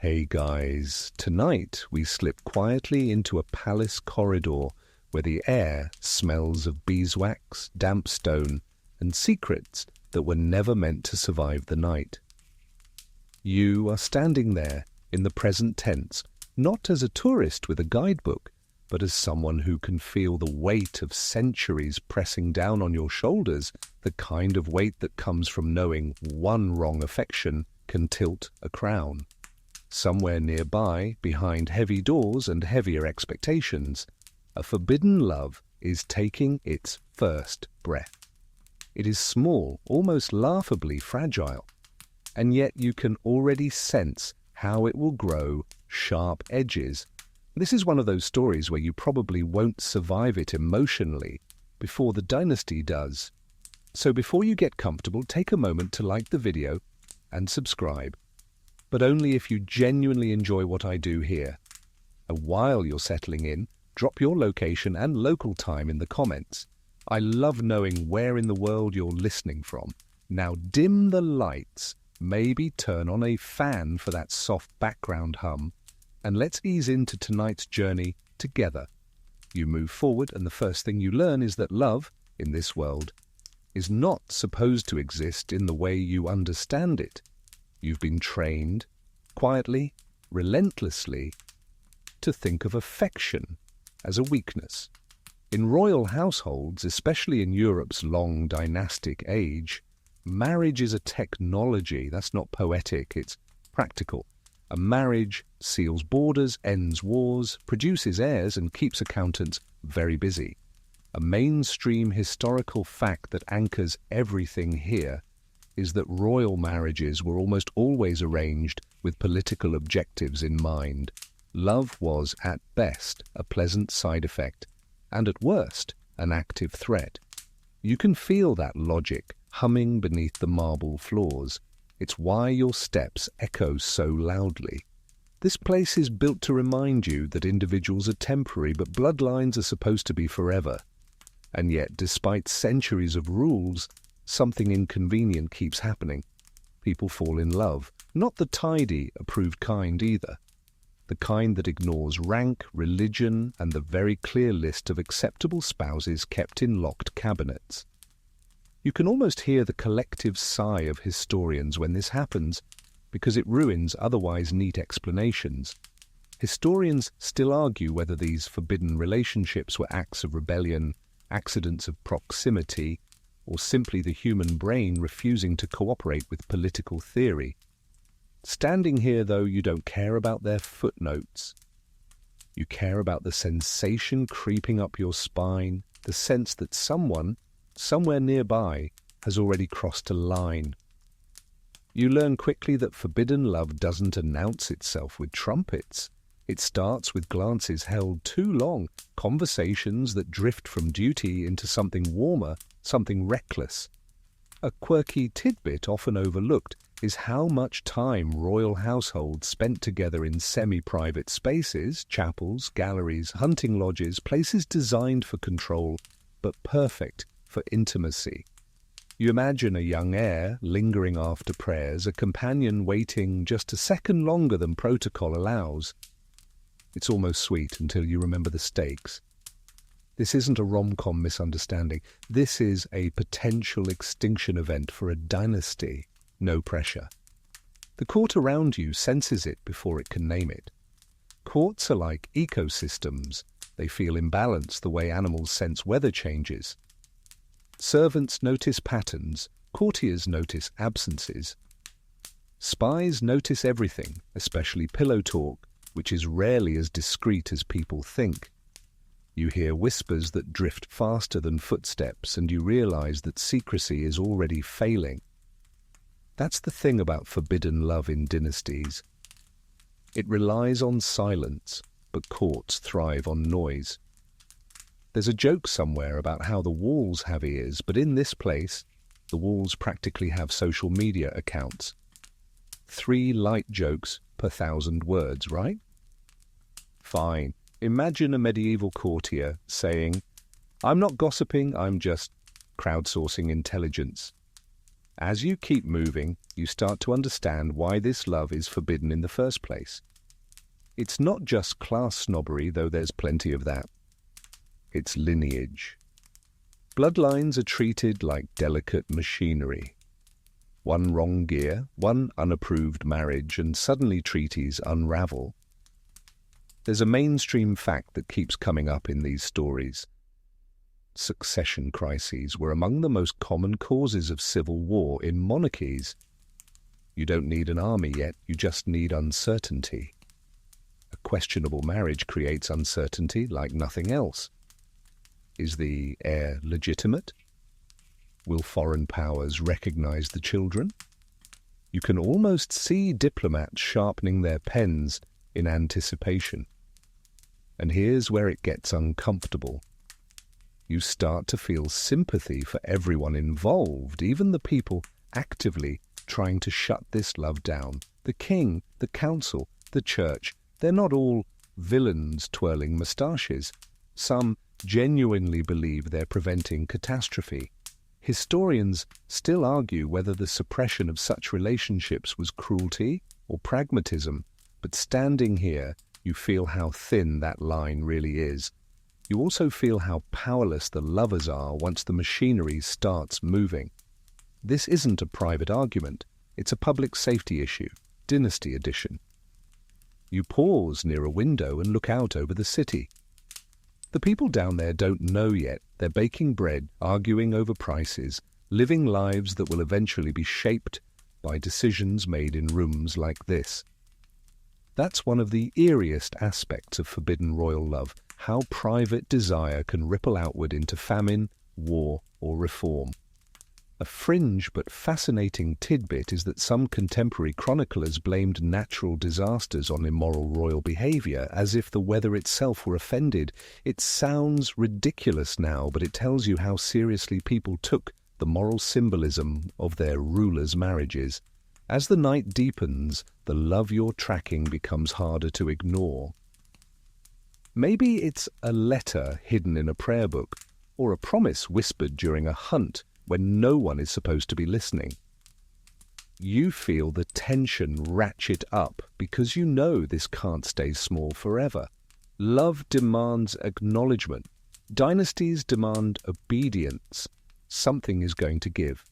Hey guys, tonight we slip quietly into a palace corridor where the air smells of beeswax, damp stone, and secrets that were never meant to survive the night. You are standing there in the present tense, not as a tourist with a guidebook, but as someone who can feel the weight of centuries pressing down on your shoulders, the kind of weight that comes from knowing one wrong affection can tilt a crown. Somewhere nearby, behind heavy doors and heavier expectations, a forbidden love is taking its first breath. It is small, almost laughably fragile, and yet you can already sense how it will grow sharp edges. This is one of those stories where you probably won't survive it emotionally before the Dynasty does. So before you get comfortable, take a moment to like the video and subscribe, but only if you genuinely enjoy what I do here. And while you're settling in, drop your location and local time in the comments. I love knowing where in the world you're listening from. Now dim the lights, maybe turn on a fan for that soft background hum, and let's ease into tonight's journey together. You move forward, and the first thing you learn is that love, in this world, is not supposed to exist in the way you understand it. You've been trained, quietly, relentlessly, to think of affection as a weakness. In royal households, especially in Europe's long dynastic age, marriage is a technology. That's not poetic, it's practical. A marriage seals borders, ends wars, produces heirs, and keeps accountants very busy. A mainstream historical fact that anchors everything here is that royal marriages were almost always arranged with political objectives in mind. Love was, at best, a pleasant side effect, and at worst, an active threat. You can feel that logic humming beneath the marble floors. It's why your steps echo so loudly. This place is built to remind you that individuals are temporary, but bloodlines are supposed to be forever. And yet, despite centuries of rules, something inconvenient keeps happening. People fall in love, not the tidy, approved kind either. The kind that ignores rank, religion, and the very clear list of acceptable spouses kept in locked cabinets. You can almost hear the collective sigh of historians when this happens, because it ruins otherwise neat explanations. Historians still argue whether these forbidden relationships were acts of rebellion, accidents of proximity, or simply the human brain refusing to cooperate with political theory. Standing here, though, you don't care about their footnotes. You care about the sensation creeping up your spine, the sense that someone, somewhere nearby, has already crossed a line. You learn quickly that forbidden love doesn't announce itself with trumpets. It starts with glances held too long, conversations that drift from duty into something warmer, something reckless. A quirky tidbit often overlooked is how much time royal households spent together in semi-private spaces, chapels, galleries, hunting lodges, places designed for control, but perfect for intimacy. You imagine a young heir lingering after prayers, a companion waiting just a second longer than protocol allows. It's almost sweet until you remember the stakes. This isn't a rom-com misunderstanding. This is a potential extinction event for a dynasty. No pressure. The court around you senses it before it can name it. Courts are like ecosystems. They feel imbalance the way animals sense weather changes. Servants notice patterns. Courtiers notice absences. Spies notice everything, especially pillow talk, which is rarely as discreet as people think. You hear whispers that drift faster than footsteps, and you realize that secrecy is already failing. That's the thing about forbidden love in dynasties. It relies on silence, but courts thrive on noise. There's a joke somewhere about how the walls have ears, but in this place, the walls practically have social media accounts. 3 light jokes per 1,000 words, right? Fine. Imagine a medieval courtier saying, "I'm not gossiping, I'm just crowdsourcing intelligence." As you keep moving, you start to understand why this love is forbidden in the first place. It's not just class snobbery, though there's plenty of that. It's lineage. Bloodlines are treated like delicate machinery. One wrong gear, one unapproved marriage, and suddenly treaties unravel. There's a mainstream fact that keeps coming up in these stories. Succession crises were among the most common causes of civil war in monarchies. You don't need an army yet, you just need uncertainty. A questionable marriage creates uncertainty like nothing else. Is the heir legitimate? Will foreign powers recognize the children? You can almost see diplomats sharpening their pens in anticipation. And here's where it gets uncomfortable. You start to feel sympathy for everyone involved, even the people actively trying to shut this love down. The king, the council, the church, they're not all villains twirling moustaches. Some genuinely believe they're preventing catastrophe. Historians still argue whether the suppression of such relationships was cruelty or pragmatism, but standing here, you feel how thin that line really is. You also feel how powerless the lovers are once the machinery starts moving. This isn't a private argument, it's a public safety issue, Dynasty edition. You pause near a window and look out over the city. The people down there don't know yet. They're baking bread, arguing over prices, living lives that will eventually be shaped by decisions made in rooms like this. That's one of the eeriest aspects of forbidden royal love, how private desire can ripple outward into famine, war, or reform. A fringe but fascinating tidbit is that some contemporary chroniclers blamed natural disasters on immoral royal behavior, as if the weather itself were offended. It sounds ridiculous now, but it tells you how seriously people took the moral symbolism of their rulers' marriages. As the night deepens, the love you're tracking becomes harder to ignore. Maybe it's a letter hidden in a prayer book, or a promise whispered during a hunt when no one is supposed to be listening. You feel the tension ratchet up because you know this can't stay small forever. Love demands acknowledgement. Dynasties demand obedience. Something is going to give.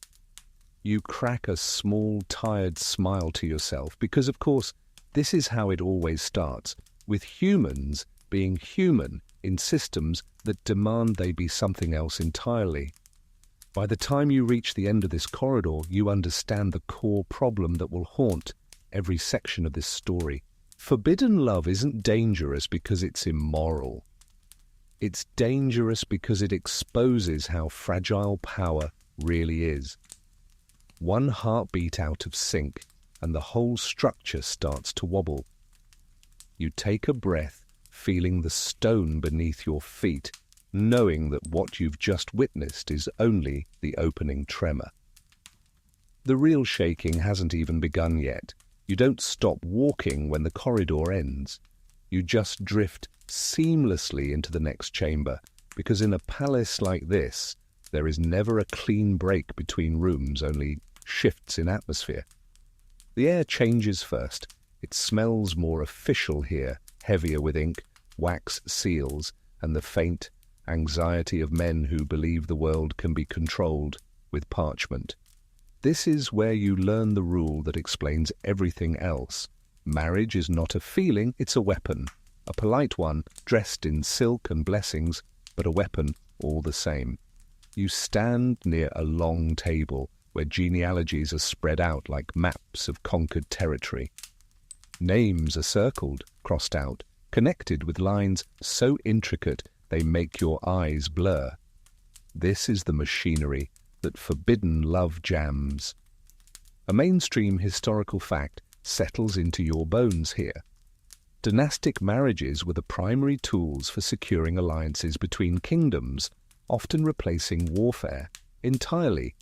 You crack a small, tired smile to yourself because, of course, this is how it always starts, with humans being human in systems that demand they be something else entirely. By the time you reach the end of this corridor, you understand the core problem that will haunt every section of this story. Forbidden love isn't dangerous because it's immoral. It's dangerous because it exposes how fragile power really is. One heartbeat out of sync, and the whole structure starts to wobble. You take a breath, feeling the stone beneath your feet, knowing that what you've just witnessed is only the opening tremor. The real shaking hasn't even begun yet. You don't stop walking when the corridor ends. You just drift seamlessly into the next chamber, because in a palace like this, there is never a clean break between rooms, only shifts in atmosphere. The air changes first. It smells more official here, heavier with ink, wax seals, and the faint anxiety of men who believe the world can be controlled with parchment. This is where you learn the rule that explains everything else. Marriage is not a feeling, it's a weapon. A polite one, dressed in silk and blessings, but a weapon all the same. You stand near a long table where genealogies are spread out like maps of conquered territory. Names are circled, crossed out, connected with lines so intricate they make your eyes blur. This is the machinery that forbidden love jams. A mainstream historical fact settles into your bones here. Dynastic marriages were the primary tools for securing alliances between kingdoms, often replacing warfare entirely.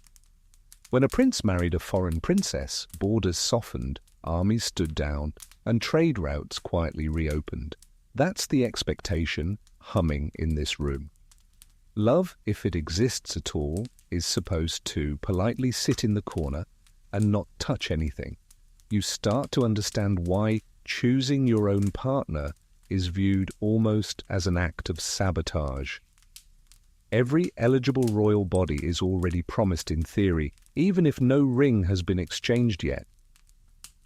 When a prince married a foreign princess, borders softened, armies stood down, and trade routes quietly reopened. That's the expectation humming in this room. Love, if it exists at all, is supposed to politely sit in the corner and not touch anything. You start to understand why choosing your own partner is viewed almost as an act of sabotage. Every eligible royal body is already promised in theory, even if no ring has been exchanged yet.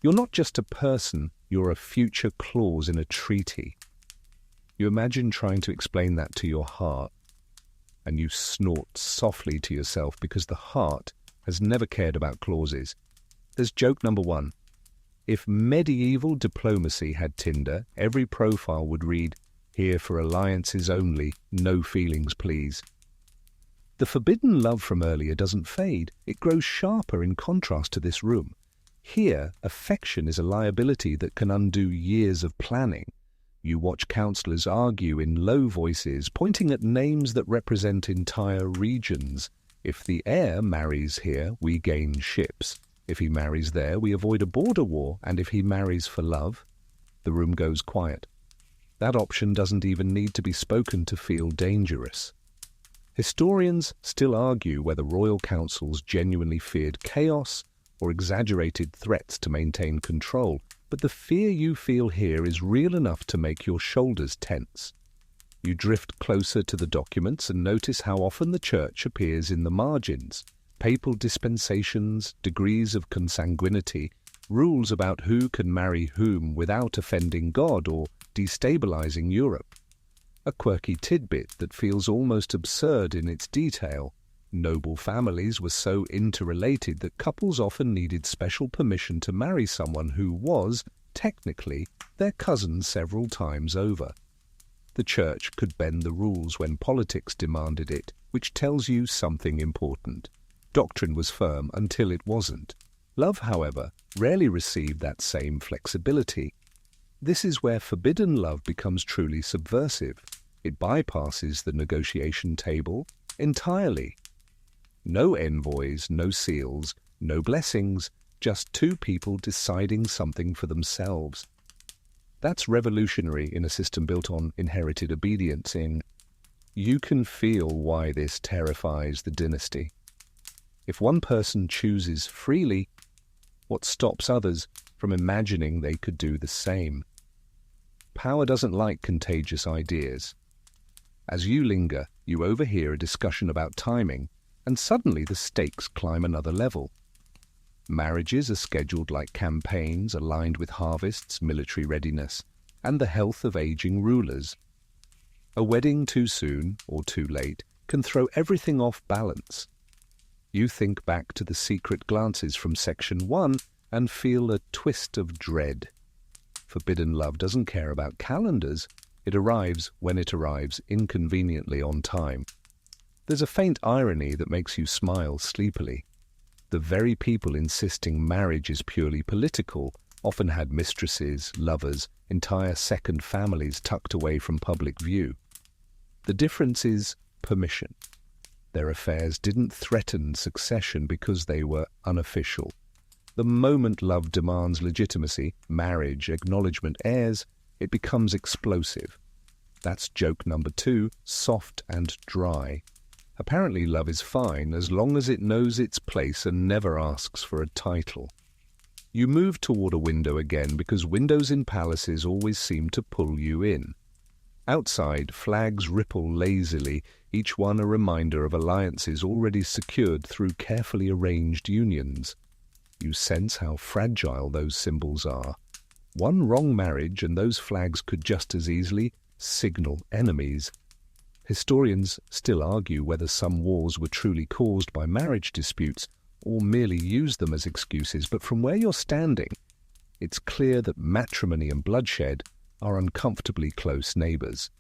You're not just a person, you're a future clause in a treaty. You imagine trying to explain that to your heart, and you snort softly to yourself because the heart has never cared about clauses. There's joke number one. If medieval diplomacy had Tinder, every profile would read, "Here for alliances only, no feelings please." The forbidden love from earlier doesn't fade. It grows sharper in contrast to this room. Here, affection is a liability that can undo years of planning. You watch counsellors argue in low voices, pointing at names that represent entire regions. If the heir marries here, we gain ships. If he marries there, we avoid a border war. And if he marries for love, the room goes quiet. That option doesn't even need to be spoken to feel dangerous. Historians still argue whether royal councils genuinely feared chaos or exaggerated threats to maintain control. But the fear you feel here is real enough to make your shoulders tense. You drift closer to the documents and notice how often the church appears in the margins. Papal dispensations, degrees of consanguinity, rules about who can marry whom without offending God or destabilizing Europe. A quirky tidbit that feels almost absurd in its detail. Noble families were so interrelated that couples often needed special permission to marry someone who was, technically, their cousin several times over. The church could bend the rules when politics demanded it, which tells you something important. Doctrine was firm until it wasn't. Love, however, rarely received that same flexibility. This is where forbidden love becomes truly subversive. It bypasses the negotiation table entirely. No envoys, no seals, no blessings, just two people deciding something for themselves. That's revolutionary in a system built on inherited obedience. You can feel why this terrifies the dynasty. If one person chooses freely, what stops others from imagining they could do the same? Power doesn't like contagious ideas. As you linger, you overhear a discussion about timing, and suddenly the stakes climb another level. Marriages are scheduled like campaigns aligned with harvests, military readiness, and the health of aging rulers. A wedding too soon or too late can throw everything off balance. You think back to the secret glances from Section 1 and feel a twist of dread. Forbidden love doesn't care about calendars. It arrives when it arrives, inconveniently on time. There's a faint irony that makes you smile sleepily. The very people insisting marriage is purely political often had mistresses, lovers, entire second families tucked away from public view. The difference is permission. Their affairs didn't threaten succession because they were unofficial. The moment love demands legitimacy, marriage, acknowledgement, heirs, it becomes explosive. That's joke number 2, soft and dry. Apparently love is fine as long as it knows its place and never asks for a title. You move toward a window again because windows in palaces always seem to pull you in. Outside, flags ripple lazily, each one a reminder of alliances already secured through carefully arranged unions. You sense how fragile those symbols are. One wrong marriage and those flags could just as easily signal enemies. Historians still argue whether some wars were truly caused by marriage disputes or merely used them as excuses, but from where you're standing, it's clear that matrimony and bloodshed are uncomfortably close neighbors.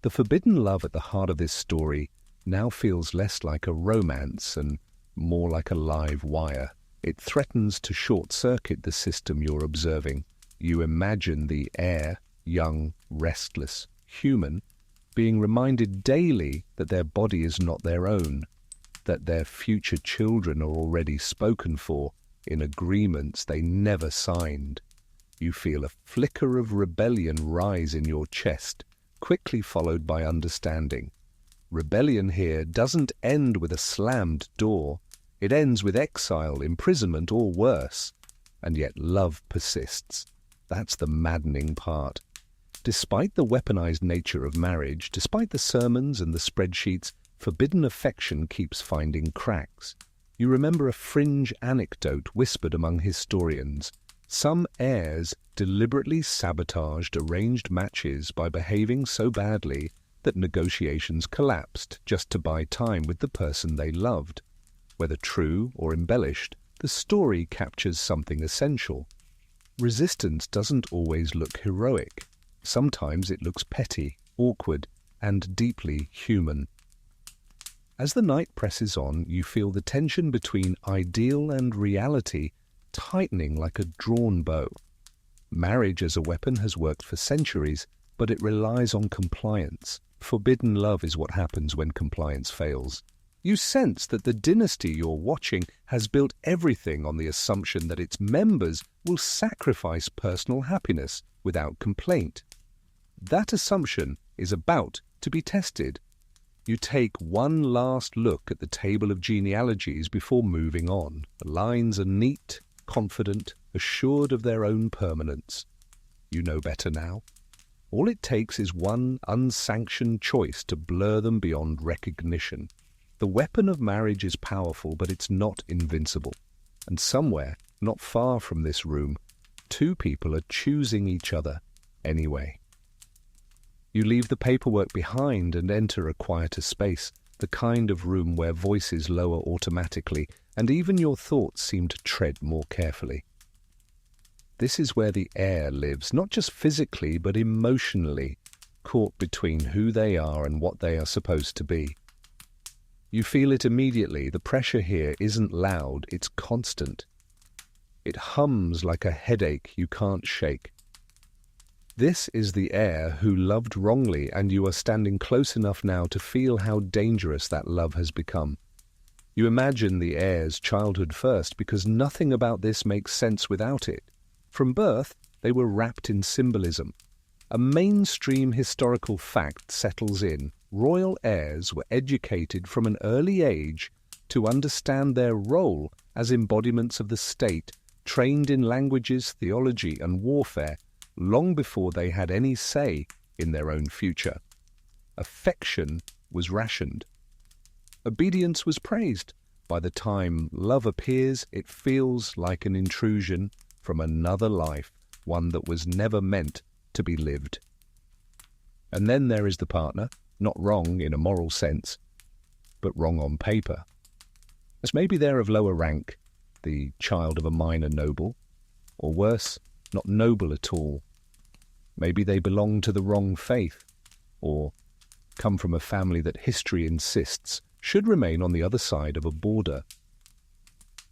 The forbidden love at the heart of this story now feels less like a romance and more like a live wire. It threatens to short-circuit the system you're observing. You imagine the heir, young, restless, human, being reminded daily that their body is not their own, that their future children are already spoken for in agreements they never signed. You feel a flicker of rebellion rise in your chest, quickly followed by understanding. Rebellion here doesn't end with a slammed door. It ends with exile, imprisonment, or worse. And yet love persists. That's the maddening part. Despite the weaponized nature of marriage, despite the sermons and the spreadsheets, forbidden affection keeps finding cracks. You remember a fringe anecdote whispered among historians. Some heirs deliberately sabotaged arranged matches by behaving so badly that negotiations collapsed just to buy time with the person they loved. Whether true or embellished, the story captures something essential. Resistance doesn't always look heroic. Sometimes it looks petty, awkward, and deeply human. As the night presses on, you feel the tension between ideal and reality tightening like a drawn bow. Marriage as a weapon has worked for centuries, but it relies on compliance. Forbidden love is what happens when compliance fails. You sense that the dynasty you're watching has built everything on the assumption that its members will sacrifice personal happiness without complaint. That assumption is about to be tested. You take one last look at the table of genealogies before moving on. The lines are neat, confident, assured of their own permanence. You know better now. All it takes is one unsanctioned choice to blur them beyond recognition. The weapon of marriage is powerful, but it's not invincible. And somewhere, not far from this room, two people are choosing each other anyway. You leave the paperwork behind and enter a quieter space, the kind of room where voices lower automatically, and even your thoughts seem to tread more carefully. This is where the heir lives, not just physically, but emotionally, caught between who they are and what they are supposed to be. You feel it immediately. The pressure here isn't loud, it's constant. It hums like a headache you can't shake. This is the heir who loved wrongly, and you are standing close enough now to feel how dangerous that love has become. You imagine the heir's childhood first, because nothing about this makes sense without it. From birth, they were wrapped in symbolism. A mainstream historical fact settles in. Royal heirs were educated from an early age to understand their role as embodiments of the state, trained in languages, theology, and warfare, long before they had any say in their own future. Affection was rationed. Obedience was praised. By the time love appears, it feels like an intrusion from another life, one that was never meant to be lived. And then there is the partner, not wrong in a moral sense, but wrong on paper. As maybe they're of lower rank, the child of a minor noble, or worse, not noble at all. Maybe they belong to the wrong faith, or come from a family that history insists should remain on the other side of a border.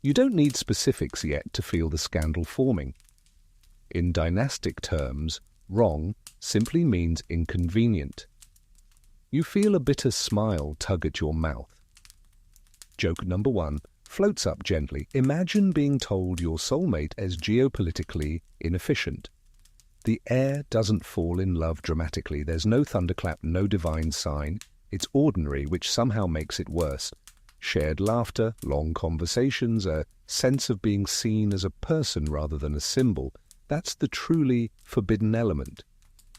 You don't need specifics yet to feel the scandal forming. In dynastic terms, wrong simply means inconvenient. You feel a bitter smile tug at your mouth. Joke number 1 floats up gently. Imagine being told your soulmate is geopolitically inefficient. The heir doesn't fall in love dramatically. There's no thunderclap, no divine sign. It's ordinary, which somehow makes it worse. Shared laughter, long conversations, a sense of being seen as a person rather than a symbol. That's the truly forbidden element.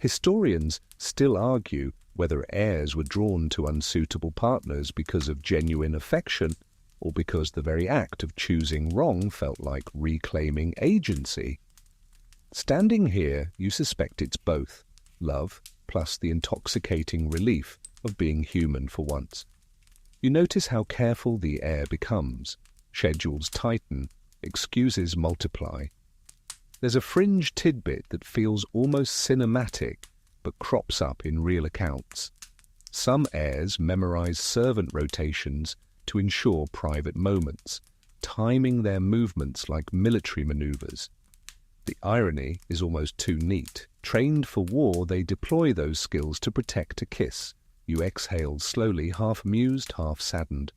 Historians still argue whether heirs were drawn to unsuitable partners because of genuine affection or because the very act of choosing wrong felt like reclaiming agency. Standing here, you suspect it's both, love plus the intoxicating relief of being human for once. You notice how careful the heir becomes. Schedules tighten, excuses multiply. There's a fringe tidbit that feels almost cinematic, but crops up in real accounts. Some heirs memorize servant rotations to ensure private moments, timing their movements like military maneuvers. The irony is almost too neat. Trained for war, they deploy those skills to protect a kiss. You exhale slowly, half amused, half saddened.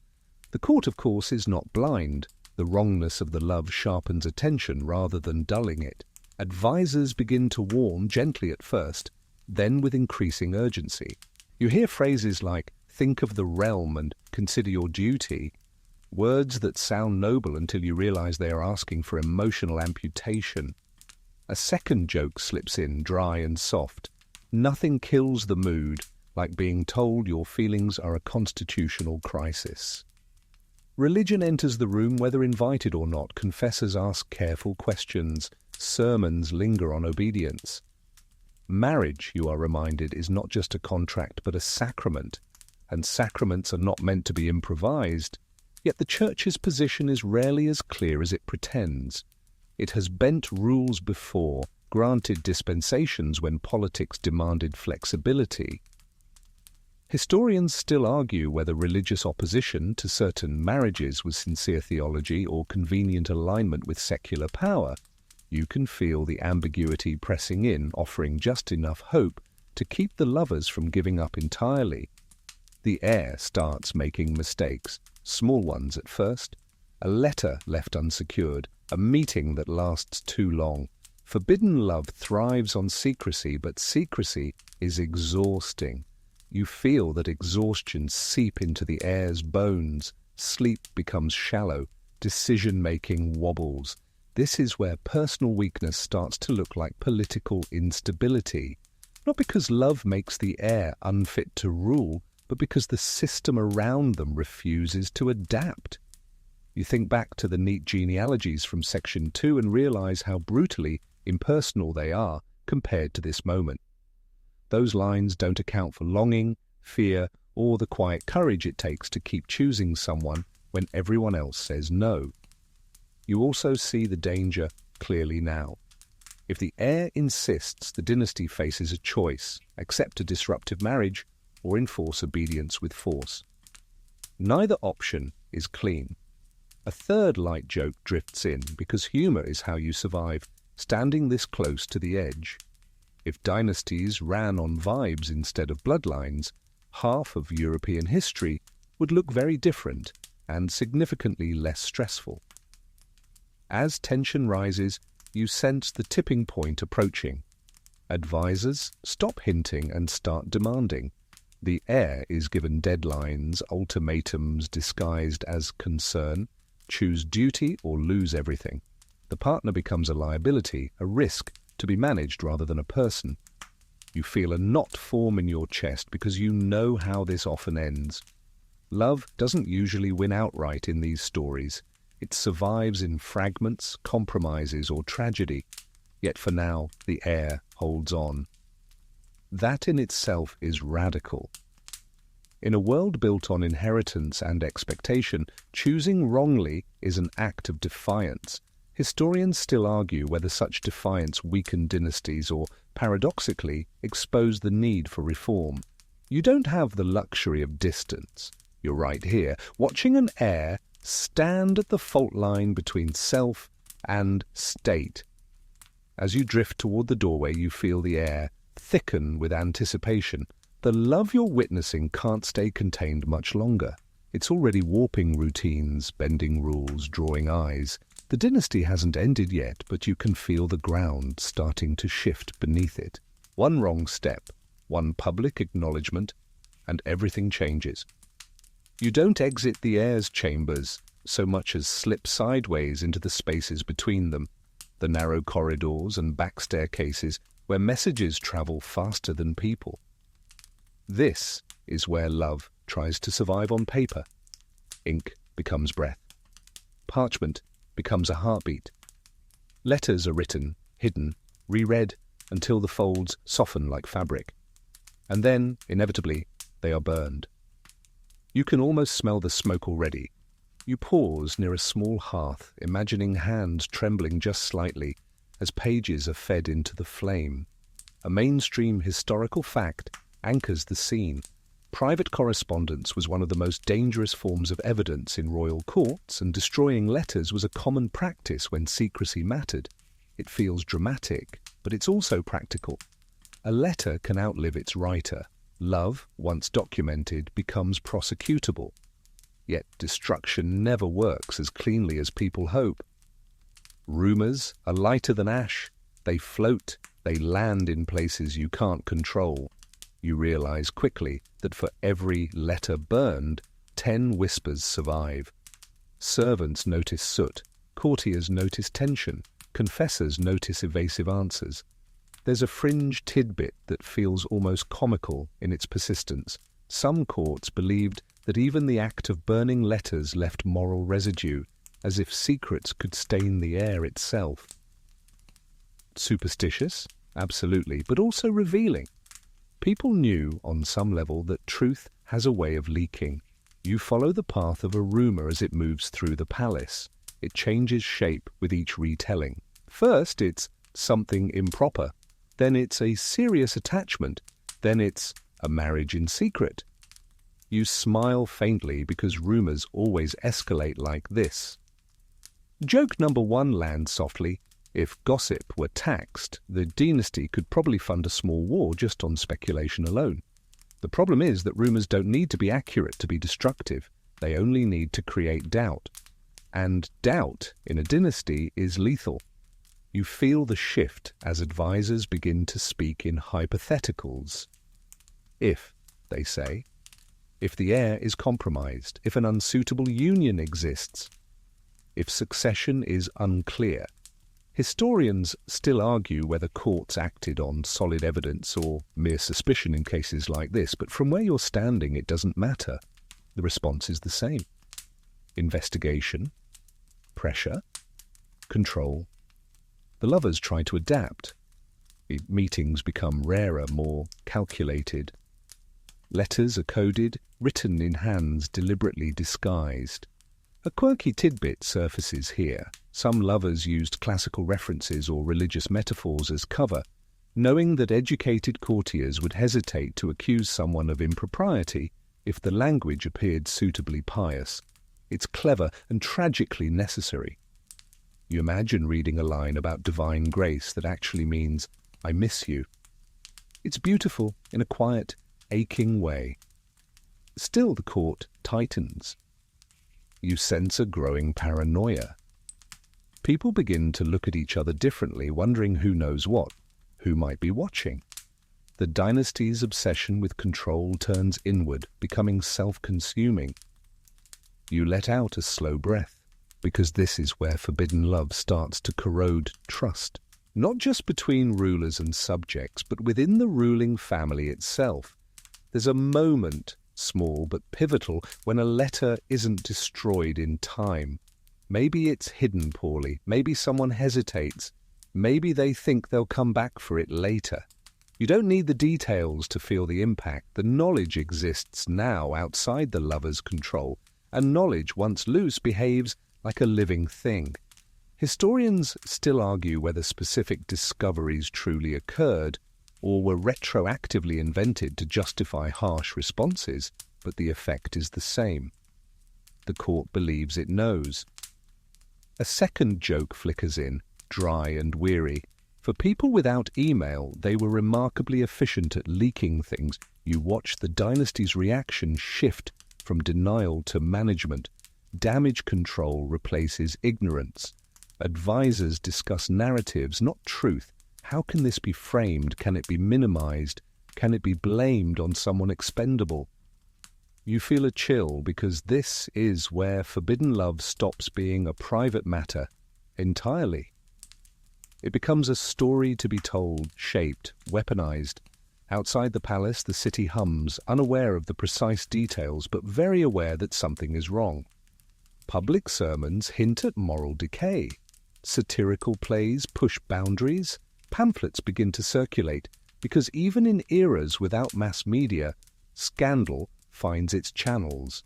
The court, of course, is not blind. The wrongness of the love sharpens attention rather than dulling it. Advisors begin to warn gently at first, then with increasing urgency. You hear phrases like, think of the realm and consider your duty. Words that sound noble until you realize they are asking for emotional amputation. A second joke slips in, dry and soft. Nothing kills the mood like being told your feelings are a constitutional crisis. Religion enters the room whether invited or not. Confessors ask careful questions. Sermons linger on obedience. Marriage, you are reminded, is not just a contract but a sacrament, and sacraments are not meant to be improvised. Yet the Church's position is rarely as clear as it pretends. It has bent rules before, granted dispensations when politics demanded flexibility. Historians still argue whether religious opposition to certain marriages was sincere theology or convenient alignment with secular power. You can feel the ambiguity pressing in, offering just enough hope to keep the lovers from giving up entirely. The heir starts making mistakes, small ones at first. A letter left unsecured, a meeting that lasts too long. Forbidden love thrives on secrecy, but secrecy is exhausting. You feel that exhaustion seep into the heir's bones. Sleep becomes shallow. Decision-making wobbles. This is where personal weakness starts to look like political instability. Not because love makes the heir unfit to rule, but because the system around them refuses to adapt. You think back to the neat genealogies from Section 2 and realize how brutally impersonal they are compared to this moment. Those lines don't account for longing, fear, or the quiet courage it takes to keep choosing someone when everyone else says no. You also see the danger clearly now. If the heir insists, the dynasty faces a choice: accept a disruptive marriage or enforce obedience with force. Neither option is clean. A third light joke drifts in because humor is how you survive, standing this close to the edge. If dynasties ran on vibes instead of bloodlines, half of European history would look very different and significantly less stressful. As tension rises, you sense the tipping point approaching. Advisors stop hinting and start demanding. The heir is given deadlines, ultimatums disguised as concern. Choose duty or lose everything. The partner becomes a liability, a risk to be managed rather than a person. You feel a knot form in your chest because you know how this often ends. Love doesn't usually win outright in these stories. It survives in fragments, compromises, or tragedy. Yet for now, the heir holds on. That in itself is radical. In a world built on inheritance and expectation, choosing wrongly is an act of defiance. Historians still argue whether such defiance weakened dynasties or, paradoxically, exposed the need for reform. You don't have the luxury of distance. You're right here, watching an heir stand at the fault line between self and state. As you drift toward the doorway, you feel the air thicken with anticipation. The love you're witnessing can't stay contained much longer. It's already warping routines, bending rules, drawing eyes. The dynasty hasn't ended yet, but you can feel the ground starting to shift beneath it. One wrong step, one public acknowledgement, and everything changes. You don't exit the heir's chambers so much as slip sideways into the spaces between them, the narrow corridors and back staircases where messages travel faster than people. This is where love tries to survive on paper. Ink becomes breath. Parchment becomes a heartbeat. Letters are written, hidden, reread until the folds soften like fabric. And then, inevitably, they are burned. You can almost smell the smoke already. You pause near a small hearth, imagining hands trembling just slightly as pages are fed into the flame. A mainstream historical fact anchors the scene. Private correspondence was one of the most dangerous forms of evidence in royal courts, and destroying letters was a common practice when secrecy mattered. It feels dramatic, but it's also practical. A letter can outlive its writer. Love, once documented, becomes prosecutable. Yet destruction never works as cleanly as people hope. Rumors are lighter than ash. They float, they land in places you can't control. You realize quickly that for every letter burned, 10 whispers survive. Servants notice soot, courtiers notice tension, confessors notice evasive answers. There's a fringe tidbit that feels almost comical in its persistence. Some courts believed that even the act of burning letters left moral residue, as if secrets could stain the air itself. Superstitious? Absolutely, but also revealing. People knew, on some level, that truth has a way of leaking. You follow the path of a rumor as it moves through the palace. It changes shape with each retelling. First, it's something improper. Then it's a serious attachment. Then it's a marriage in secret. You smile faintly because rumors always escalate like this. Joke number 1 lands softly. If gossip were taxed, the dynasty could probably fund a small war just on speculation alone. The problem is that rumors don't need to be accurate to be destructive. They only need to create doubt. And doubt in a dynasty is lethal. You feel the shift as advisors begin to speak in hypotheticals. If, they say, if the heir is compromised, if an unsuitable union exists, if succession is unclear. Historians still argue whether courts acted on solid evidence or mere suspicion in cases like this, but from where you're standing it doesn't matter. The response is the same. Investigation, pressure, control. The lovers try to adapt. Meetings become rarer, more calculated. Letters are coded, written in hands deliberately disguised. A quirky tidbit surfaces here. Some lovers used classical references or religious metaphors as cover, knowing that educated courtiers would hesitate to accuse someone of impropriety if the language appeared suitably pious. It's clever and tragically necessary. You imagine reading a line about divine grace that actually means, "I miss you." It's beautiful in a quiet, aching way. Still the court tightens. You sense a growing paranoia. People begin to look at each other differently, wondering who knows what, who might be watching. The dynasty's obsession with control turns inward, becoming self-consuming. You let out a slow breath, because this is where forbidden love starts to corrode trust, not just between rulers and subjects, but within the ruling family itself. There's a moment, small but pivotal, when a letter isn't destroyed in time. Maybe it's hidden poorly, maybe someone hesitates, maybe they think they'll come back for it later. You don't need the details to feel the impact. The knowledge exists now outside the lover's control, and knowledge, once loose, behaves like a living thing. Historians still argue whether specific discoveries truly occurred or were retroactively invented to justify harsh responses, but the effect is the same. The court believes it knows. A second joke flickers in, dry and weary. For people without email, they were remarkably efficient at leaking things. You watch the dynasty's reaction shift from denial to management. Damage control replaces ignorance. Advisors discuss narratives, not truth. How can this be framed? Can it be minimized? Can it be blamed on someone expendable? You feel a chill because this is where forbidden love stops being a private matter entirely. It becomes a story to be told, shaped, weaponized. Outside the palace, the city hums, unaware of the precise details, but very aware that something is wrong. Public sermons hint at moral decay. Satirical plays push boundaries. Pamphlets begin to circulate, because even in eras without mass media, scandal finds its channels.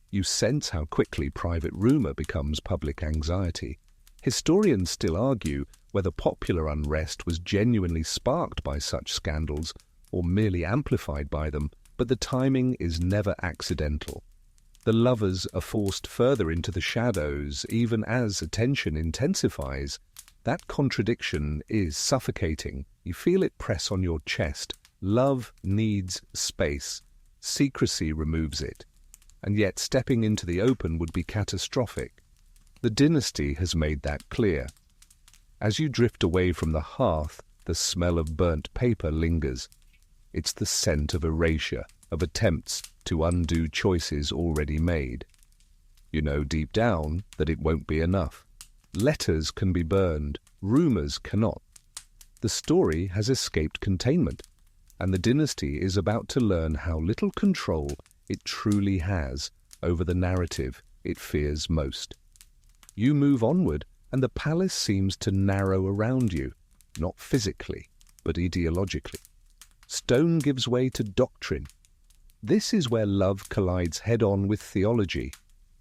You sense how quickly private rumor becomes public anxiety. Historians still argue whether popular unrest was genuinely sparked by such scandals or merely amplified by them, but the timing is never accidental. The lovers are forced further into the shadows even as attention intensifies. That contradiction is suffocating. You feel it press on your chest. Love needs space. Secrecy removes it. And yet stepping into the open would be catastrophic. The dynasty has made that clear. As you drift away from the hearth, the smell of burnt paper lingers. It's the scent of erasure, of attempts to undo choices already made. You know deep down that it won't be enough. Letters can be burned, rumors cannot. The story has escaped containment, and the dynasty is about to learn how little control it truly has over the narrative it fears most. You move onward, and the palace seems to narrow around you, not physically, but ideologically. Stone gives way to doctrine. This is where love collides head-on with theology,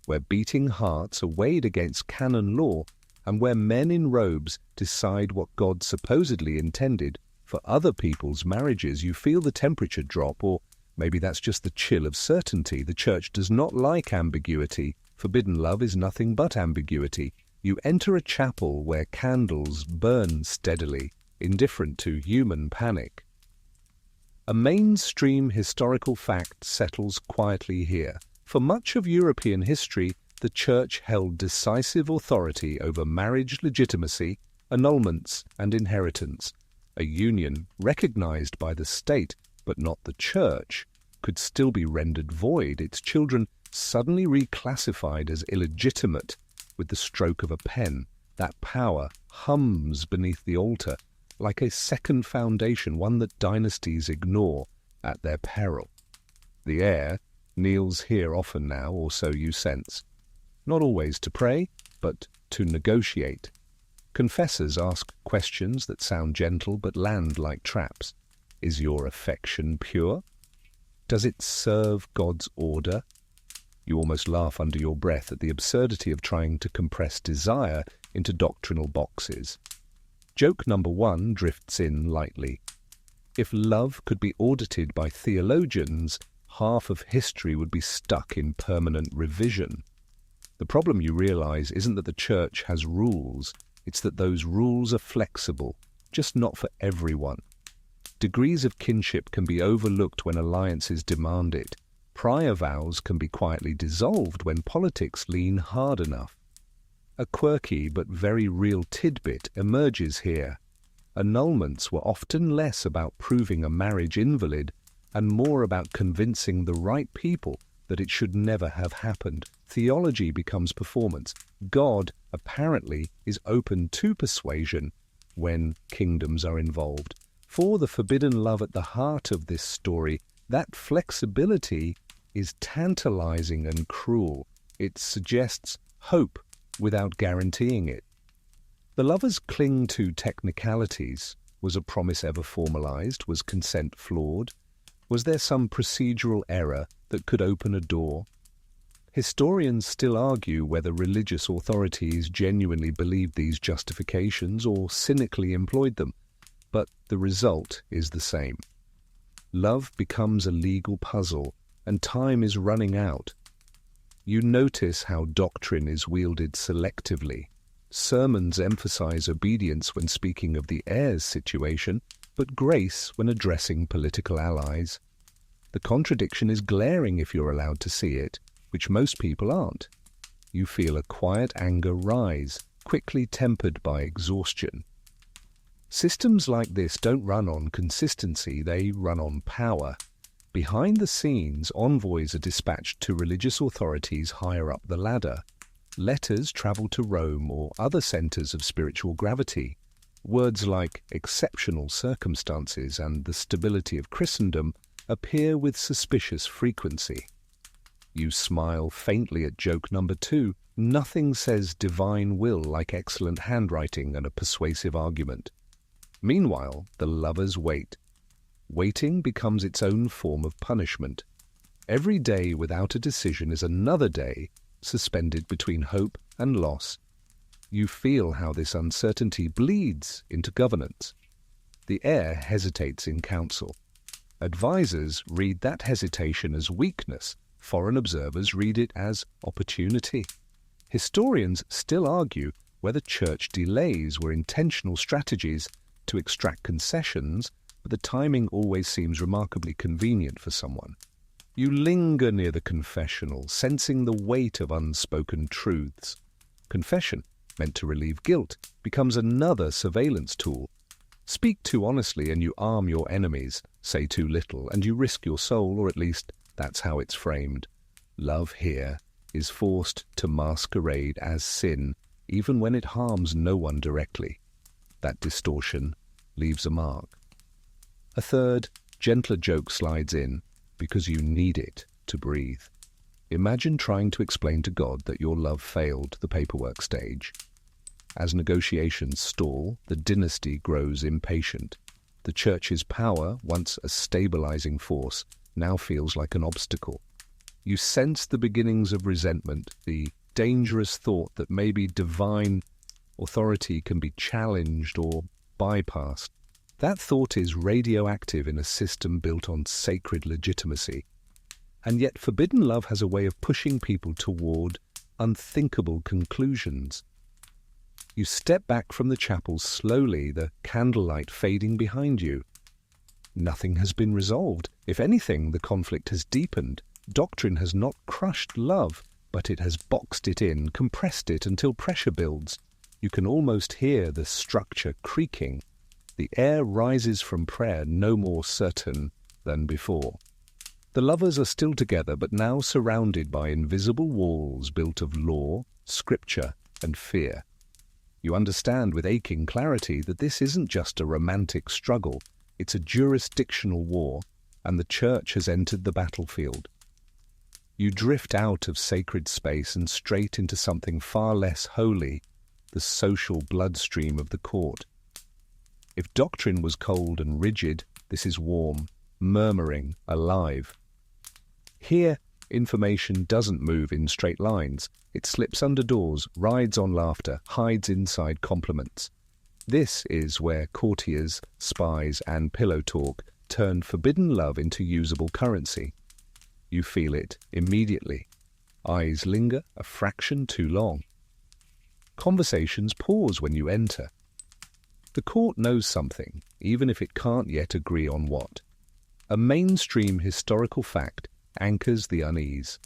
where beating hearts are weighed against canon law, and where men in robes decide what God supposedly intended for other people's marriages. You feel the temperature drop, or maybe that's just the chill of certainty. The church does not like ambiguity. Forbidden love is nothing but ambiguity. You enter a chapel where candles burn steadily, indifferent to human panic. A mainstream historical fact settles quietly here. For much of European history, the Church held decisive authority over marriage legitimacy, annulments, and inheritance. A union recognized by the state, but not the Church, could still be rendered void, its children suddenly reclassified as illegitimate with the stroke of a pen. That power hums beneath the altar, like a second foundation, one that dynasties ignore at their peril. The heir kneels here often now, or so you sense. Not always to pray, but to negotiate. Confessors ask questions that sound gentle but land like traps. Is your affection pure? Does it serve God's order? You almost laugh under your breath at the absurdity of trying to compress desire into doctrinal boxes. Joke number 1 drifts in lightly. If love could be audited by theologians, half of history would be stuck in permanent revision. The problem, you realize, isn't that the church has rules, it's that those rules are flexible, just not for everyone. Degrees of kinship can be overlooked when alliances demand it. Prior vows can be quietly dissolved when politics lean hard enough. A quirky but very real tidbit emerges here. Annulments were often less about proving a marriage invalid and more about convincing the right people that it should never have happened. Theology becomes performance. God, apparently, is open to persuasion when kingdoms are involved. For the forbidden love at the heart of this story, that flexibility is tantalizing and cruel. It suggests hope without guaranteeing it. The lovers cling to technicalities. Was a promise ever formalized? Was consent flawed? Was there some procedural error that could open a door? Historians still argue whether religious authorities genuinely believed these justifications or cynically employed them, but the result is the same. Love becomes a legal puzzle, and time is running out. You notice how doctrine is wielded selectively. Sermons emphasize obedience when speaking of the heir's situation, but grace when addressing political allies. The contradiction is glaring if you're allowed to see it, which most people aren't. You feel a quiet anger rise, quickly tempered by exhaustion. Systems like this don't run on consistency, they run on power. Behind the scenes, envoys are dispatched to religious authorities higher up the ladder. Letters travel to Rome or other centers of spiritual gravity. Words like exceptional circumstances and the stability of Christendom appear with suspicious frequency. You smile faintly at joke number 2. Nothing says divine will like excellent handwriting and a persuasive argument. Meanwhile, the lovers wait. Waiting becomes its own form of punishment. Every day without a decision is another day suspended between hope and loss. You feel how this uncertainty bleeds into governance. The heir hesitates in council. Advisors read that hesitation as weakness. Foreign observers read it as opportunity. Historians still argue whether church delays were intentional strategies to extract concessions, but the timing always seems remarkably convenient for someone. You linger near the confessional, sensing the weight of unspoken truths. Confession, meant to relieve guilt, becomes another surveillance tool. Speak too honestly and you arm your enemies. Say too little and you risk your soul, or at least that's how it's framed. Love here is forced to masquerade as sin, even when it harms no one directly. That distortion leaves a mark. A third, gentler joke slides in because you need it to breathe. Imagine trying to explain to God that your love failed the paperwork stage. As negotiations stall, the dynasty grows impatient. The church's power, once a stabilizing force, now feels like an obstacle. You sense the beginnings of resentment, the dangerous thought that maybe divine authority can be challenged or bypassed. That thought is radioactive in a system built on sacred legitimacy. And yet forbidden love has a way of pushing people toward unthinkable conclusions. You step back from the chapel slowly, the candlelight fading behind you. Nothing has been resolved. If anything, the conflict has deepened. Doctrine has not crushed love, but it has boxed it in, compressed it until pressure builds. You can almost hear the structure creaking. The air rises from prayer no more certain than before. The lovers are still together, but now surrounded by invisible walls built of law, scripture, and fear. You understand with aching clarity that this isn't just a romantic struggle, it's a jurisdictional war, and the church has entered the battlefield. You drift out of sacred space and straight into something far less holy, the social bloodstream of the court. If doctrine was cold and rigid, this is warm, murmuring, alive. Here, information doesn't move in straight lines. It slips under doors, rides on laughter, hides inside compliments. This is where courtiers, spies, and pillow talk turn forbidden love into usable currency. You feel it immediately. Eyes linger a fraction too long. Conversations pause when you enter. The court knows something, even if it can't yet agree on what. A mainstream historical fact anchors the unease.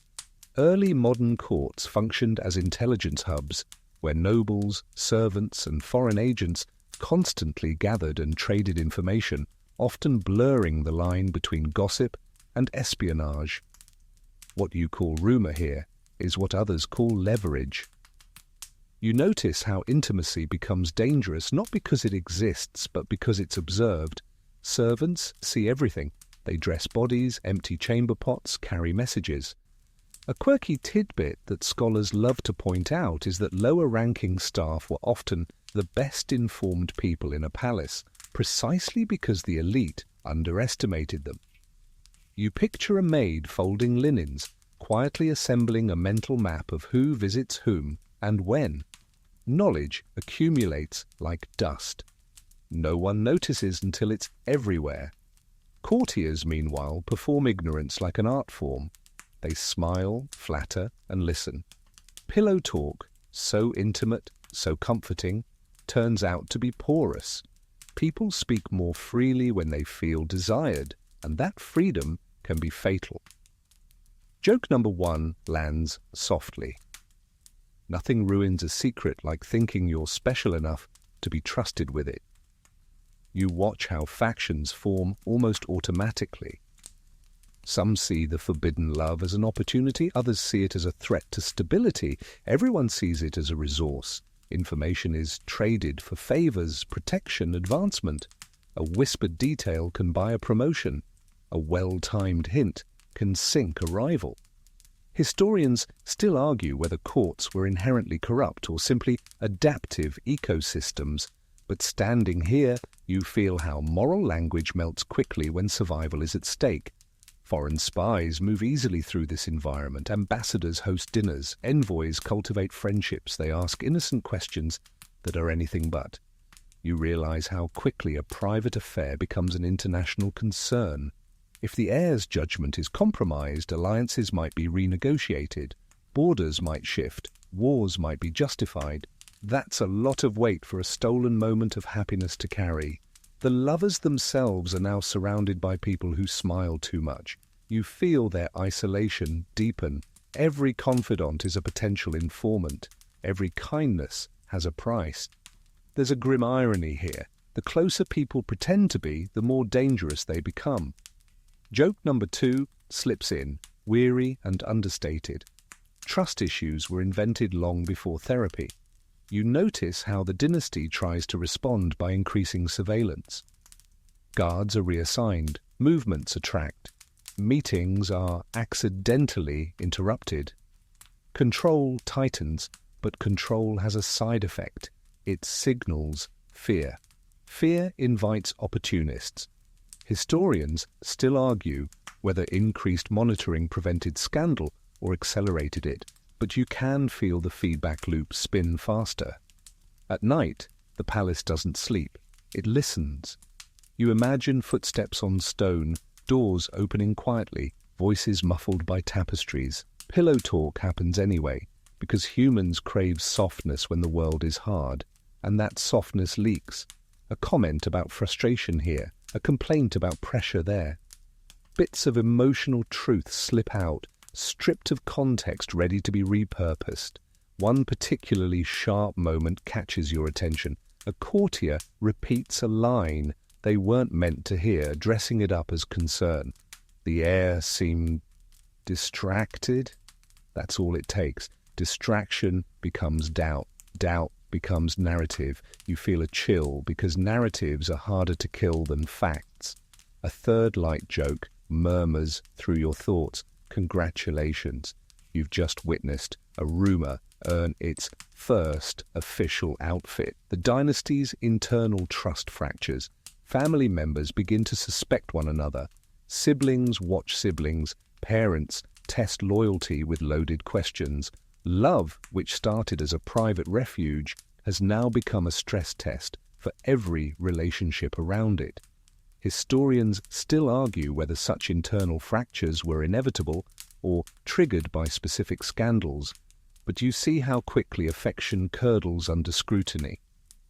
Early modern courts functioned as intelligence hubs, where nobles, servants, and foreign agents constantly gathered and traded information, often blurring the line between gossip and espionage. What you call rumor here is what others call leverage. You notice how intimacy becomes dangerous not because it exists, but because it's observed. Servants see everything. They dress bodies, empty chamber pots, carry messages. A quirky tidbit that scholars love to point out is that lower-ranking staff were often the best-informed people in a palace, precisely because the elite underestimated them. You picture a maid folding linens, quietly assembling a mental map of who visits whom and when. Knowledge accumulates like dust. No one notices until it's everywhere. Courtiers, meanwhile, perform ignorance like an art form. They smile, flatter, and listen. Pillow talk, so intimate, so comforting, turns out to be porous. People speak more freely when they feel desired, and that freedom can be fatal. Joke number 1 lands softly. Nothing ruins a secret like thinking you're special enough to be trusted with it. You watch how factions form almost automatically. Some see the forbidden love as an opportunity, others see it as a threat to stability. Everyone sees it as a resource. Information is traded for favors, protection, advancement. A whispered detail can buy a promotion. A well-timed hint can sink a rival. Historians still argue whether courts were inherently corrupt or simply adaptive ecosystems, but standing here, you feel how moral language melts quickly when survival is at stake. Foreign spies move easily through this environment. Ambassadors host dinners. Envoys cultivate friendships. They ask innocent questions that are anything but. You realize how quickly a private affair becomes an international concern. If the heir's judgment is compromised, alliances might be renegotiated. Borders might shift. Wars might be justified. That's a lot of weight for a stolen moment of happiness to carry. The lovers themselves are now surrounded by people who smile too much. You feel their isolation deepen. Every confidant is a potential informant. Every kindness has a price. There's a grim irony here. The The closer people pretend to be, the more dangerous they become. Joke number 2 slips in, weary and understated. Trust issues were invented long before therapy. You notice how the dynasty tries to respond by increasing surveillance. Guards are reassigned, movements are tracked, meetings are accidentally interrupted. Control tightens, but control has a side effect. It signals fear. Fear invites opportunists. Historians still argue whether increased monitoring prevented scandal or accelerated it, but you can feel the feedback loop spin faster. At night, the palace doesn't sleep. It listens. You imagine footsteps on stone, doors opening quietly, voices muffled by tapestries. Pillow talk happens anyway, because humans crave softness when the world is hard, and that softness leaks. A comment about frustration here, a complaint about pressure there. Bits of emotional truth slip out, stripped of context, ready to be repurposed. One particularly sharp moment catches your attention. A courtier repeats a line they weren't meant to hear, dressing it up as concern. The heir seemed distracted. That's all it takes. Distraction becomes doubt. Doubt becomes narrative. You feel a chill because narratives are harder to kill than facts. A third light joke murmurs through your thoughts. Congratulations. You've just witnessed a rumor earn its first official outfit. The dynasty's internal trust fractures. Family members begin to suspect one another. Siblings watch siblings. Parents test loyalty with loaded questions. Love, which started as a private refuge, has now become a stress test for every relationship around it. Historians still argue whether such internal fractures were inevitable or triggered by specific scandals, but you see how quickly affection curdles under scrutiny.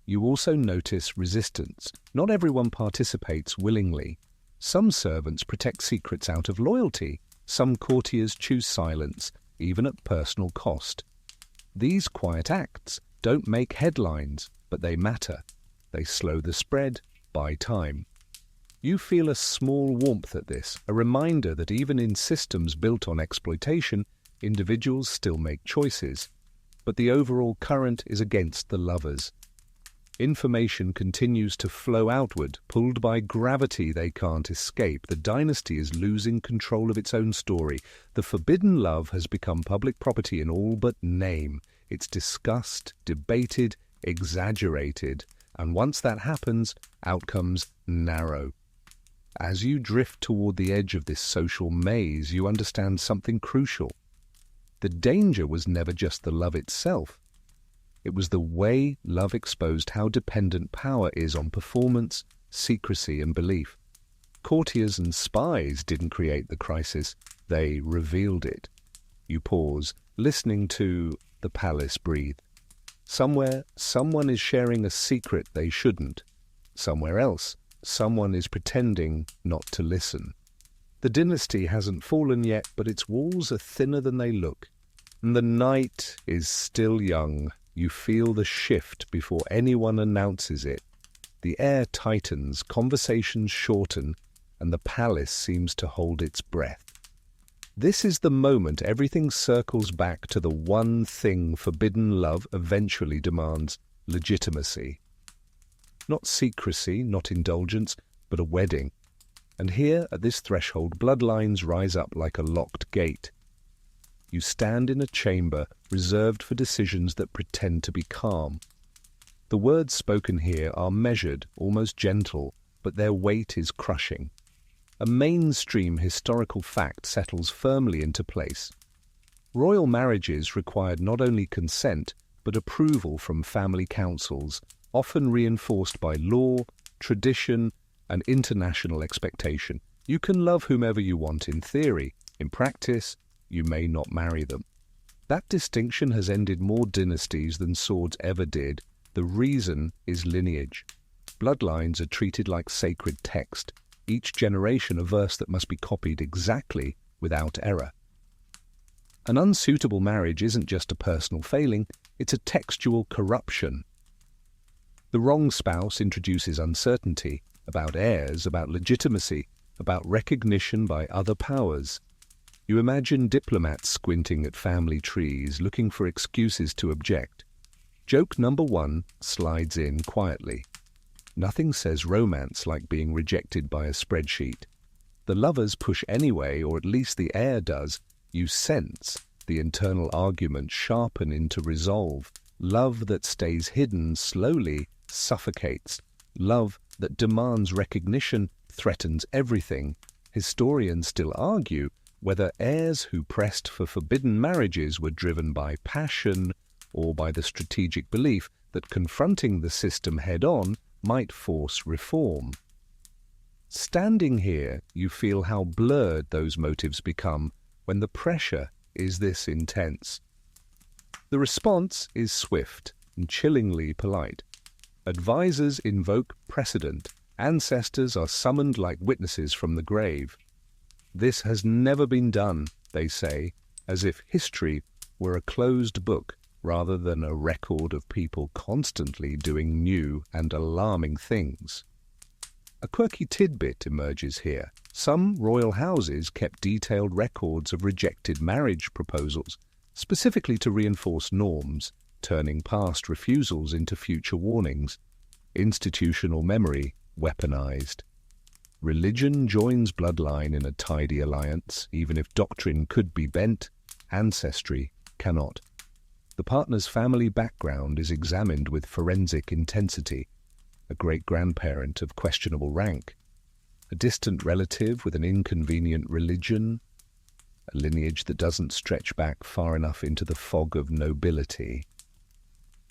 You also notice resistance. Not everyone participates willingly. Some servants protect secrets out of loyalty. Some courtiers choose silence, even at personal cost. These quiet acts don't make headlines, but they matter. They slow the spread, buy time. You feel a small warmth at this, a reminder that even in systems built on exploitation, individuals still make choices. But the overall current is against the lovers. Information continues to flow outward, pulled by gravity they can't escape. The dynasty is losing control of its own story. The forbidden love has become public property in all but name. It's discussed, debated, exaggerated. And once that happens, outcomes narrow. As you drift toward the edge of this social maze, you understand something crucial. The danger was never just the love itself. It was the way love exposed how dependent power is on performance, secrecy, and belief. Courtiers and spies didn't create the crisis, they revealed it. You pause, listening to the palace breathe. Somewhere, someone is sharing a secret they shouldn't. Somewhere else, someone is pretending not to listen. The dynasty hasn't fallen yet, but its walls are thinner than they look. And the night is still young. You feel the shift before anyone announces it. The air tightens, conversations shorten, and the palace seems to hold its breath. This is the moment everything circles back to the one thing forbidden love eventually demands: legitimacy. Not secrecy, not indulgence, but a wedding. And here, at this threshold, bloodlines rise up like a locked gate. You stand in a chamber reserved for decisions that pretend to be calm. The words spoken here are measured, almost gentle, but their weight is crushing. A mainstream historical fact settles firmly into place. Royal marriages required not only consent, but approval from family councils, often reinforced by law, tradition, and international expectation. You can love whomever you want in theory. In practice, you may not marry them. That distinction has ended more dynasties than swords ever did. The reason is lineage. Bloodlines are treated like sacred text, each generation a verse that must be copied exactly without error. An unsuitable marriage isn't just a personal failing, it's a textual corruption. The wrong spouse introduces uncertainty about heirs, about legitimacy, about recognition by other powers. You imagine diplomats squinting at family trees, looking for excuses to object. Joke number 1 slides in quietly. Nothing says romance like being rejected by a spreadsheet. The lovers push anyway, or at least the heir does. You sense the internal argument sharpen into resolve. Love that stays hidden slowly suffocates. Love that demands recognition threatens everything. Historians still argue whether heirs who pressed for forbidden marriages were driven by passion or by the strategic belief that confronting the system head-on might force reform. Standing here, you feel how blurred those motives become when the pressure is this intense. The response is swift and chillingly polite. Advisors invoke precedent. Ancestors are summoned like witnesses from the grave. This has never been done, they say, as if history were a closed book rather than a record of people constantly doing new and alarming things. A quirky tidbit emerges here. Some royal houses kept detailed records of rejected marriage proposals, specifically to reinforce norms, turning past refusals into future warnings. Institutional memory weaponized. Religion joins bloodline in a tidy alliance. Even if doctrine could be bent, ancestry cannot. The partner's family background is examined with forensic intensity. A great-grandparent of questionable rank, a distant relative with an inconvenient religion, a lineage that doesn't stretch back far enough into the fog of nobility.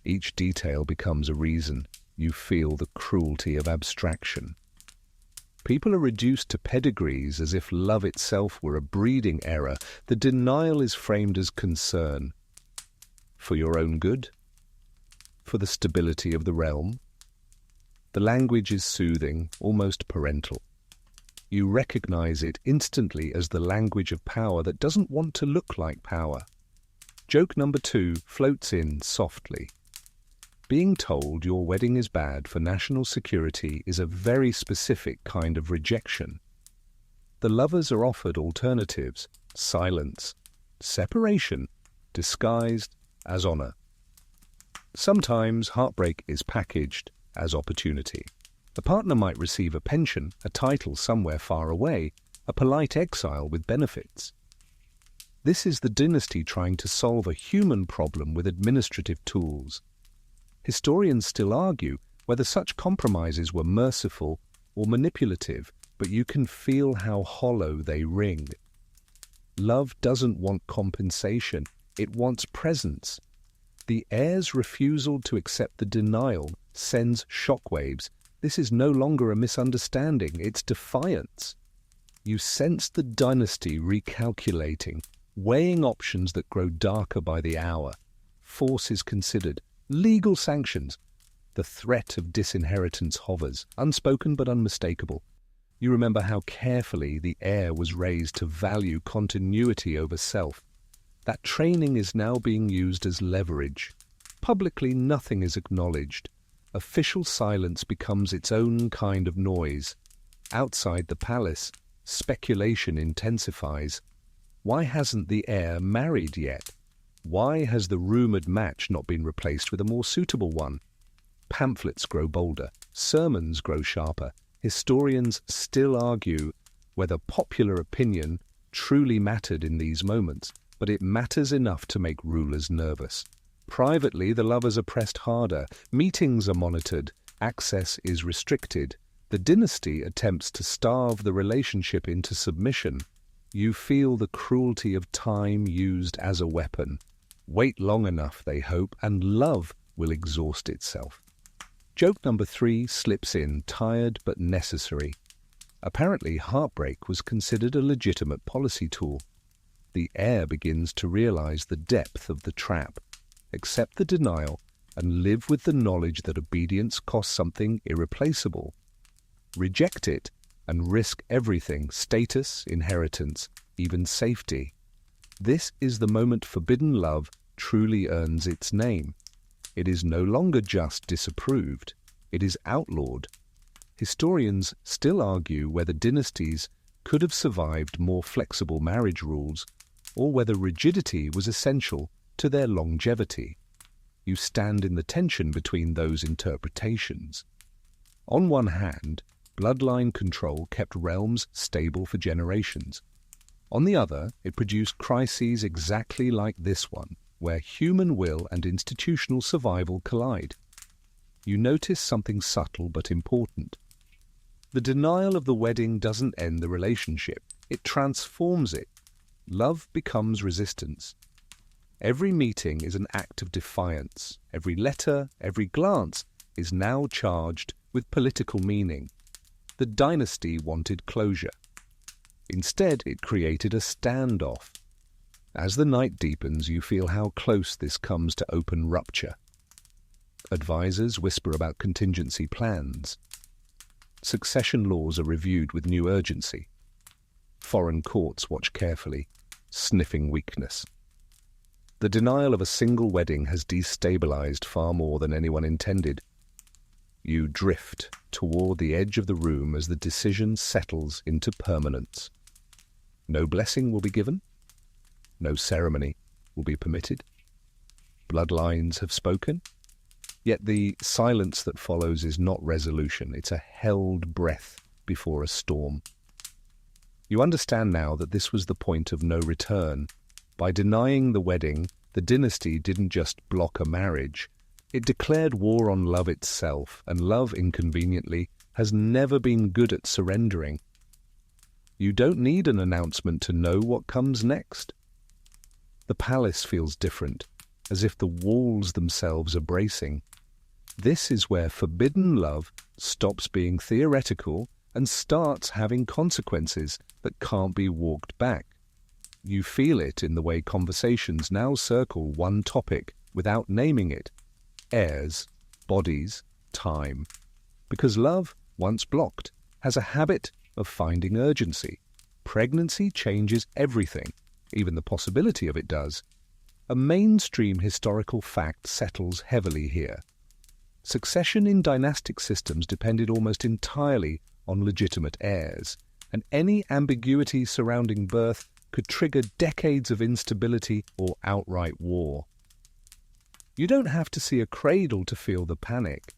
Each detail becomes a reason. You feel the cruelty of abstraction. People are reduced to pedigrees as if love itself were a breeding error. The denial is framed as concern. For your own good? For the stability of the realm? The language is soothing, almost parental. You recognize it instantly as the language of power that doesn't want to look like power. Joke number 2 floats in softly. Being told your wedding is bad for national security is a very specific kind of rejection. The lovers are offered alternatives: silence, separation, disguised as honor. Sometimes heartbreak is packaged as opportunity. The partner might receive a pension, a title somewhere far away, a polite exile with benefits. This is the dynasty trying to solve a human problem with administrative tools. Historians still argue whether such compromises were merciful or manipulative, but you can feel how hollow they ring. Love doesn't want compensation, it wants presence. The heir's refusal to accept the denial sends shockwaves. This is no longer a misunderstanding, it's defiance. You sense the dynasty recalculating, weighing options that grow darker by the hour. Force is considered, legal sanctions. The threat of disinheritance hovers, unspoken but unmistakable. You remember how carefully the heir was raised to value continuity over self. That training is now being used as leverage. Publicly, nothing is acknowledged. Official silence becomes its own kind of noise. Outside the palace, speculation intensifies. Why hasn't the heir married yet? Why has the rumoured match not been replaced with a more suitable one? Pamphlets grow bolder, sermons grow sharper. Historians still argue whether popular opinion truly mattered in these moments, but it matters enough to make rulers nervous. Privately, the lovers are pressed harder. Meetings are monitored. Access is restricted. The dynasty attempts to starve the relationship into submission. You feel the cruelty of time used as a weapon. Wait long enough, they hope, and love will exhaust itself. Joke number 3 slips in, tired but necessary. Apparently, heartbreak was considered a legitimate policy tool. The heir begins to realize the depth of the trap. Accept the denial and live with the knowledge that obedience costs something irreplaceable. Reject it and risk everything: status, inheritance, even safety. This is the moment forbidden love truly earns its name. It is no longer just disapproved. it is outlawed. Historians still argue whether dynasties could have survived more flexible marriage rules, or whether rigidity was essential to their longevity. You stand in the tension between those interpretations. On one hand, bloodline control kept realms stable for generations. On the other, it produced crises exactly like this one, where human will and institutional survival collide. You notice something subtle but important. The denial of the wedding doesn't end the relationship, it transforms it. Love becomes resistance. Every meeting is an act of defiance. Every letter, every glance is now charged with political meaning. The dynasty wanted closure. Instead, it created a standoff. As the night deepens, you feel how close this comes to open rupture. Advisors whisper about contingency plans. Succession laws are reviewed with new urgency. Foreign courts watch carefully, sniffing weakness. The denial of a single wedding has destabilized far more than anyone intended. You drift toward the edge of the room as the decision settles into permanence. No blessing will be given. No ceremony will be permitted. Bloodlines have spoken. Yet the silence that follows is not resolution. It's a held breath before a storm. You understand now that this was the point of no return. By denying the wedding, the dynasty didn't just block a marriage. It declared war on love itself, and love, inconveniently, has never been good at surrendering. You don't need an announcement to know what comes next. The palace feels different, as if the walls themselves are bracing. This is where forbidden love stops being theoretical and starts having consequences that can't be walked back. You feel it in the way conversations now circle one topic without naming it: heirs, bodies, time. Because love, once blocked, has a habit of finding urgency. Pregnancy changes everything, even the possibility of it does. A mainstream historical fact settles heavily here. Succession in dynastic systems depended almost entirely on legitimate heirs, and any ambiguity surrounding birth could trigger decades of instability or outright war. You don't have to see a cradle to feel the panic.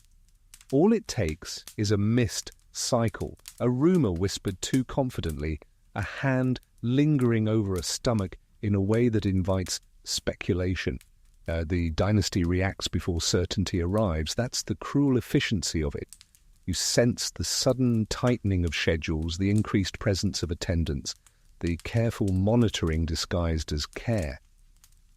All it takes is a missed cycle, a rumor whispered too confidently, a hand lingering over a stomach in a way that invites speculation. The dynasty reacts before certainty arrives. That's the cruel efficiency of it. You sense the sudden tightening of schedules, the increased presence of attendants, the careful monitoring disguised as care.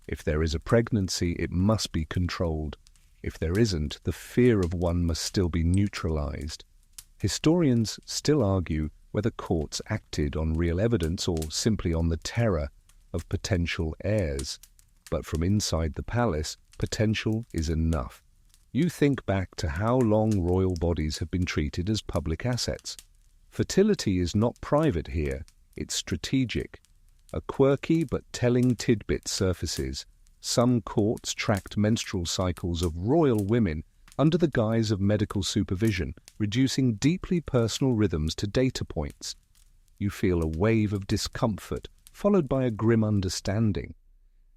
If there is a pregnancy, it must be controlled. If there isn't, the fear of one must still be neutralized. Historians still argue whether courts acted on real evidence or simply on the terror of potential heirs. But from inside the palace, potential is enough. You think back to how long royal bodies have been treated as public assets. Fertility is not private here, it's strategic. A quirky but telling tidbit surfaces. Some courts tracked menstrual cycles of royal women under the guise of medical supervision, reducing deeply personal rhythms to data points. You feel a wave of discomfort, followed by a grim understanding.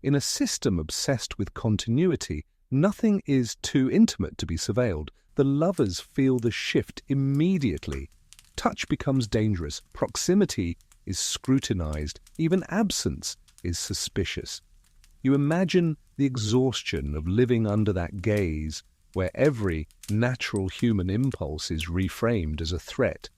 In a system obsessed with continuity, nothing is too intimate to be surveilled. The lovers feel the shift immediately. Touch becomes dangerous. Proximity is scrutinized. Even absence is suspicious. You imagine the exhaustion of living under that gaze, where every natural human impulse is reframed as a threat.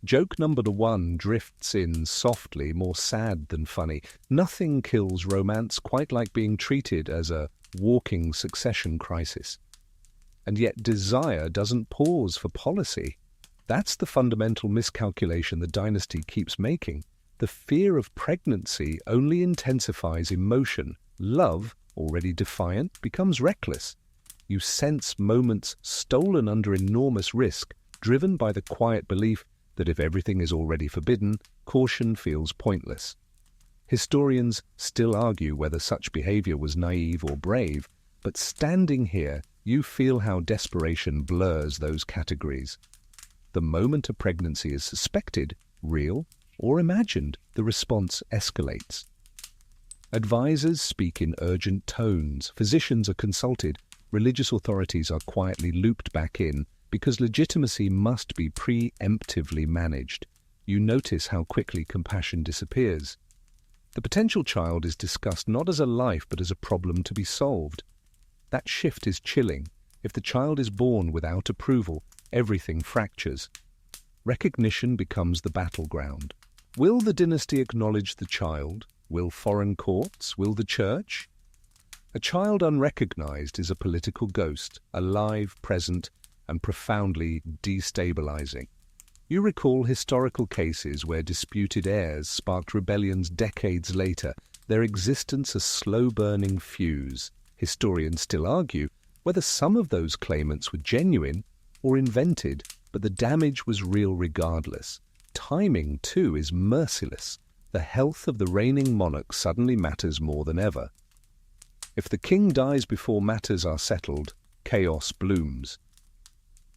Joke number 1 drifts in softly, more sad than funny. Nothing kills romance quite like being treated as a walking succession crisis. And yet desire doesn't pause for policy. That's the fundamental miscalculation the dynasty keeps making. The fear of pregnancy only intensifies emotion. Love, already defiant, becomes reckless. You sense moments stolen under enormous risk, driven by the quiet belief that if everything is already forbidden, caution feels pointless. Historians still argue whether such behavior was naive or brave, but standing here, You feel how desperation blurs those categories. The moment a pregnancy is suspected, real or imagined, the response escalates. Advisors speak in urgent tones, physicians are consulted, religious authorities are quietly looped back in because legitimacy must be preemptively managed. You notice how quickly compassion disappears. The potential child is discussed not as a life but as a problem to be solved. That shift is chilling. If the child is born without approval, everything fractures. Recognition becomes the battleground. Will the dynasty acknowledge the child? Will foreign courts? Will the church? A child unrecognized is a political ghost, alive, present, and profoundly destabilizing. You recall historical cases where disputed heirs sparked rebellions decades later, their existence a slow-burning fuse. Historians still argue whether some of those claimants were genuine or invented, but the damage was real regardless. Timing, too, is merciless. The health of the reigning monarch suddenly matters more than ever. If the king dies before matters are settled, chaos blooms.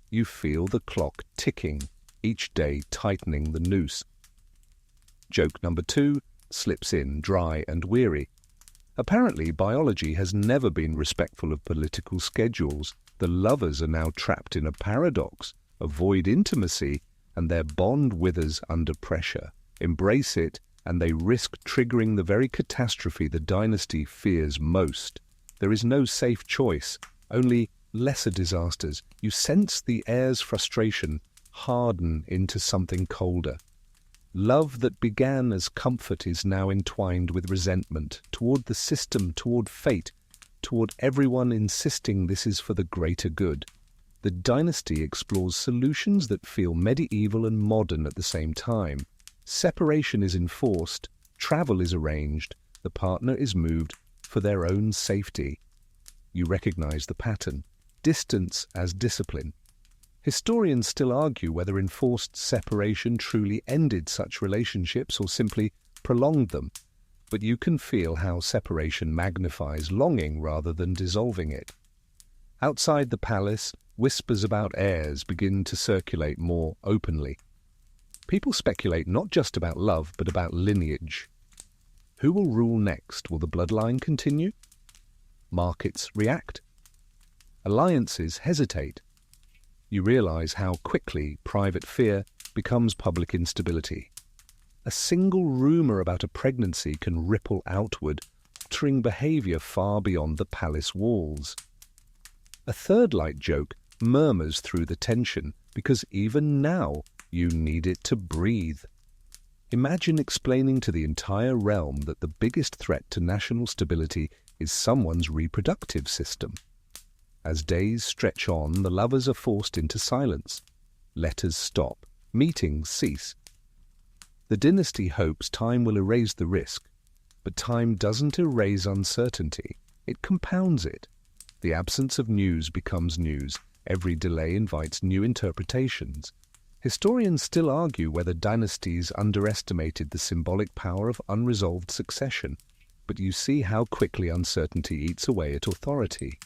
You feel the clock ticking, each day tightening the noose. Joke number 2 slips in, dry and weary. Apparently, biology has never been respectful of political schedules. The lovers are now trapped in a paradox, avoid intimacy, and their bond withers under pressure. Embrace it, and they risk triggering the very catastrophe the dynasty fears most. There is no safe choice, only lesser disasters. You sense the heir's frustration harden into something colder. Love that began as comfort is now entwined with resentment, toward the system, toward fate, toward everyone insisting this is for the greater good. The dynasty explores solutions that feel medieval and modern at the same time. Separation is enforced, travel is arranged, the partner is moved for their own safety. You recognize the pattern, distance as discipline. Historians still argue whether enforced separation truly ended such relationships or simply prolonged them, but you can feel how separation magnifies longing rather than dissolving it. Outside the palace, whispers about heirs begin to circulate more openly. People speculate not just about love, but about lineage. Who will rule next? Will the bloodline continue? Markets react. Alliances hesitate. You realize how quickly private fear becomes public instability. A single rumor about a pregnancy can ripple outward, altering behavior far beyond the palace walls. A third-light joke murmurs through the tension because even now you need it to breathe. Imagine explaining to the entire realm that the biggest threat to national stability is someone's reproductive system. As days stretch on, the lovers are forced into silence. Letters stop. Meetings cease. The dynasty hopes time will erase the risk, but time doesn't erase uncertainty. It compounds it. The absence of news becomes news. Every delay invites new interpretations. Historians still argue whether dynasties underestimated the symbolic power of unresolved succession, but you see how quickly uncertainty eats away at authority.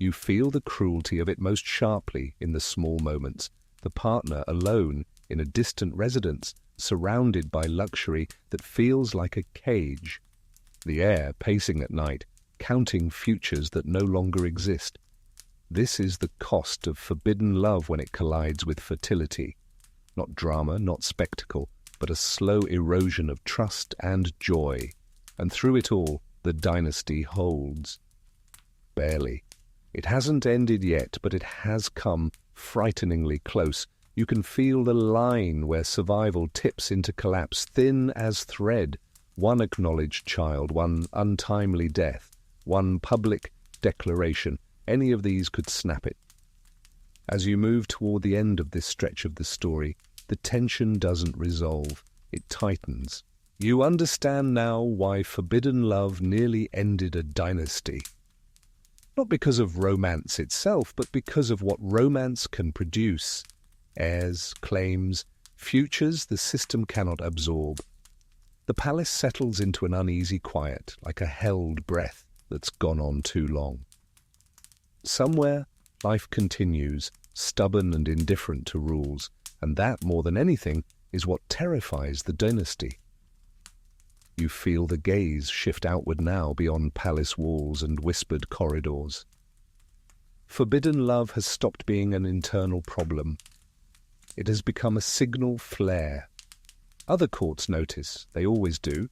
You feel the cruelty of it most sharply in the small moments, the partner alone in a distant residence, surrounded by luxury that feels like a cage, the heir pacing at night, counting futures that no longer exist. This is the cost of forbidden love when it collides with fertility. Not drama, not spectacle, but a slow erosion of trust and joy. And through it all, the dynasty holds. Barely. It hasn't ended yet, but it has come frighteningly close. You can feel the line where survival tips into collapse, thin as thread. One acknowledged child, one untimely death, one public declaration. Any of these could snap it. As you move toward the end of this stretch of the story, the tension doesn't resolve. It tightens. You understand now why forbidden love nearly ended a dynasty. Not because of romance itself, but because of what romance can produce. Heirs, claims, futures the system cannot absorb. The palace settles into an uneasy quiet, like a held breath that's gone on too long. somewhere, life continues, stubborn and indifferent to rules, and that, more than anything, is what terrifies the dynasty. You feel the gaze shift outward now beyond palace walls and whispered corridors. Forbidden love has stopped being an internal problem. It has become a signal flare. Other courts notice, they always do.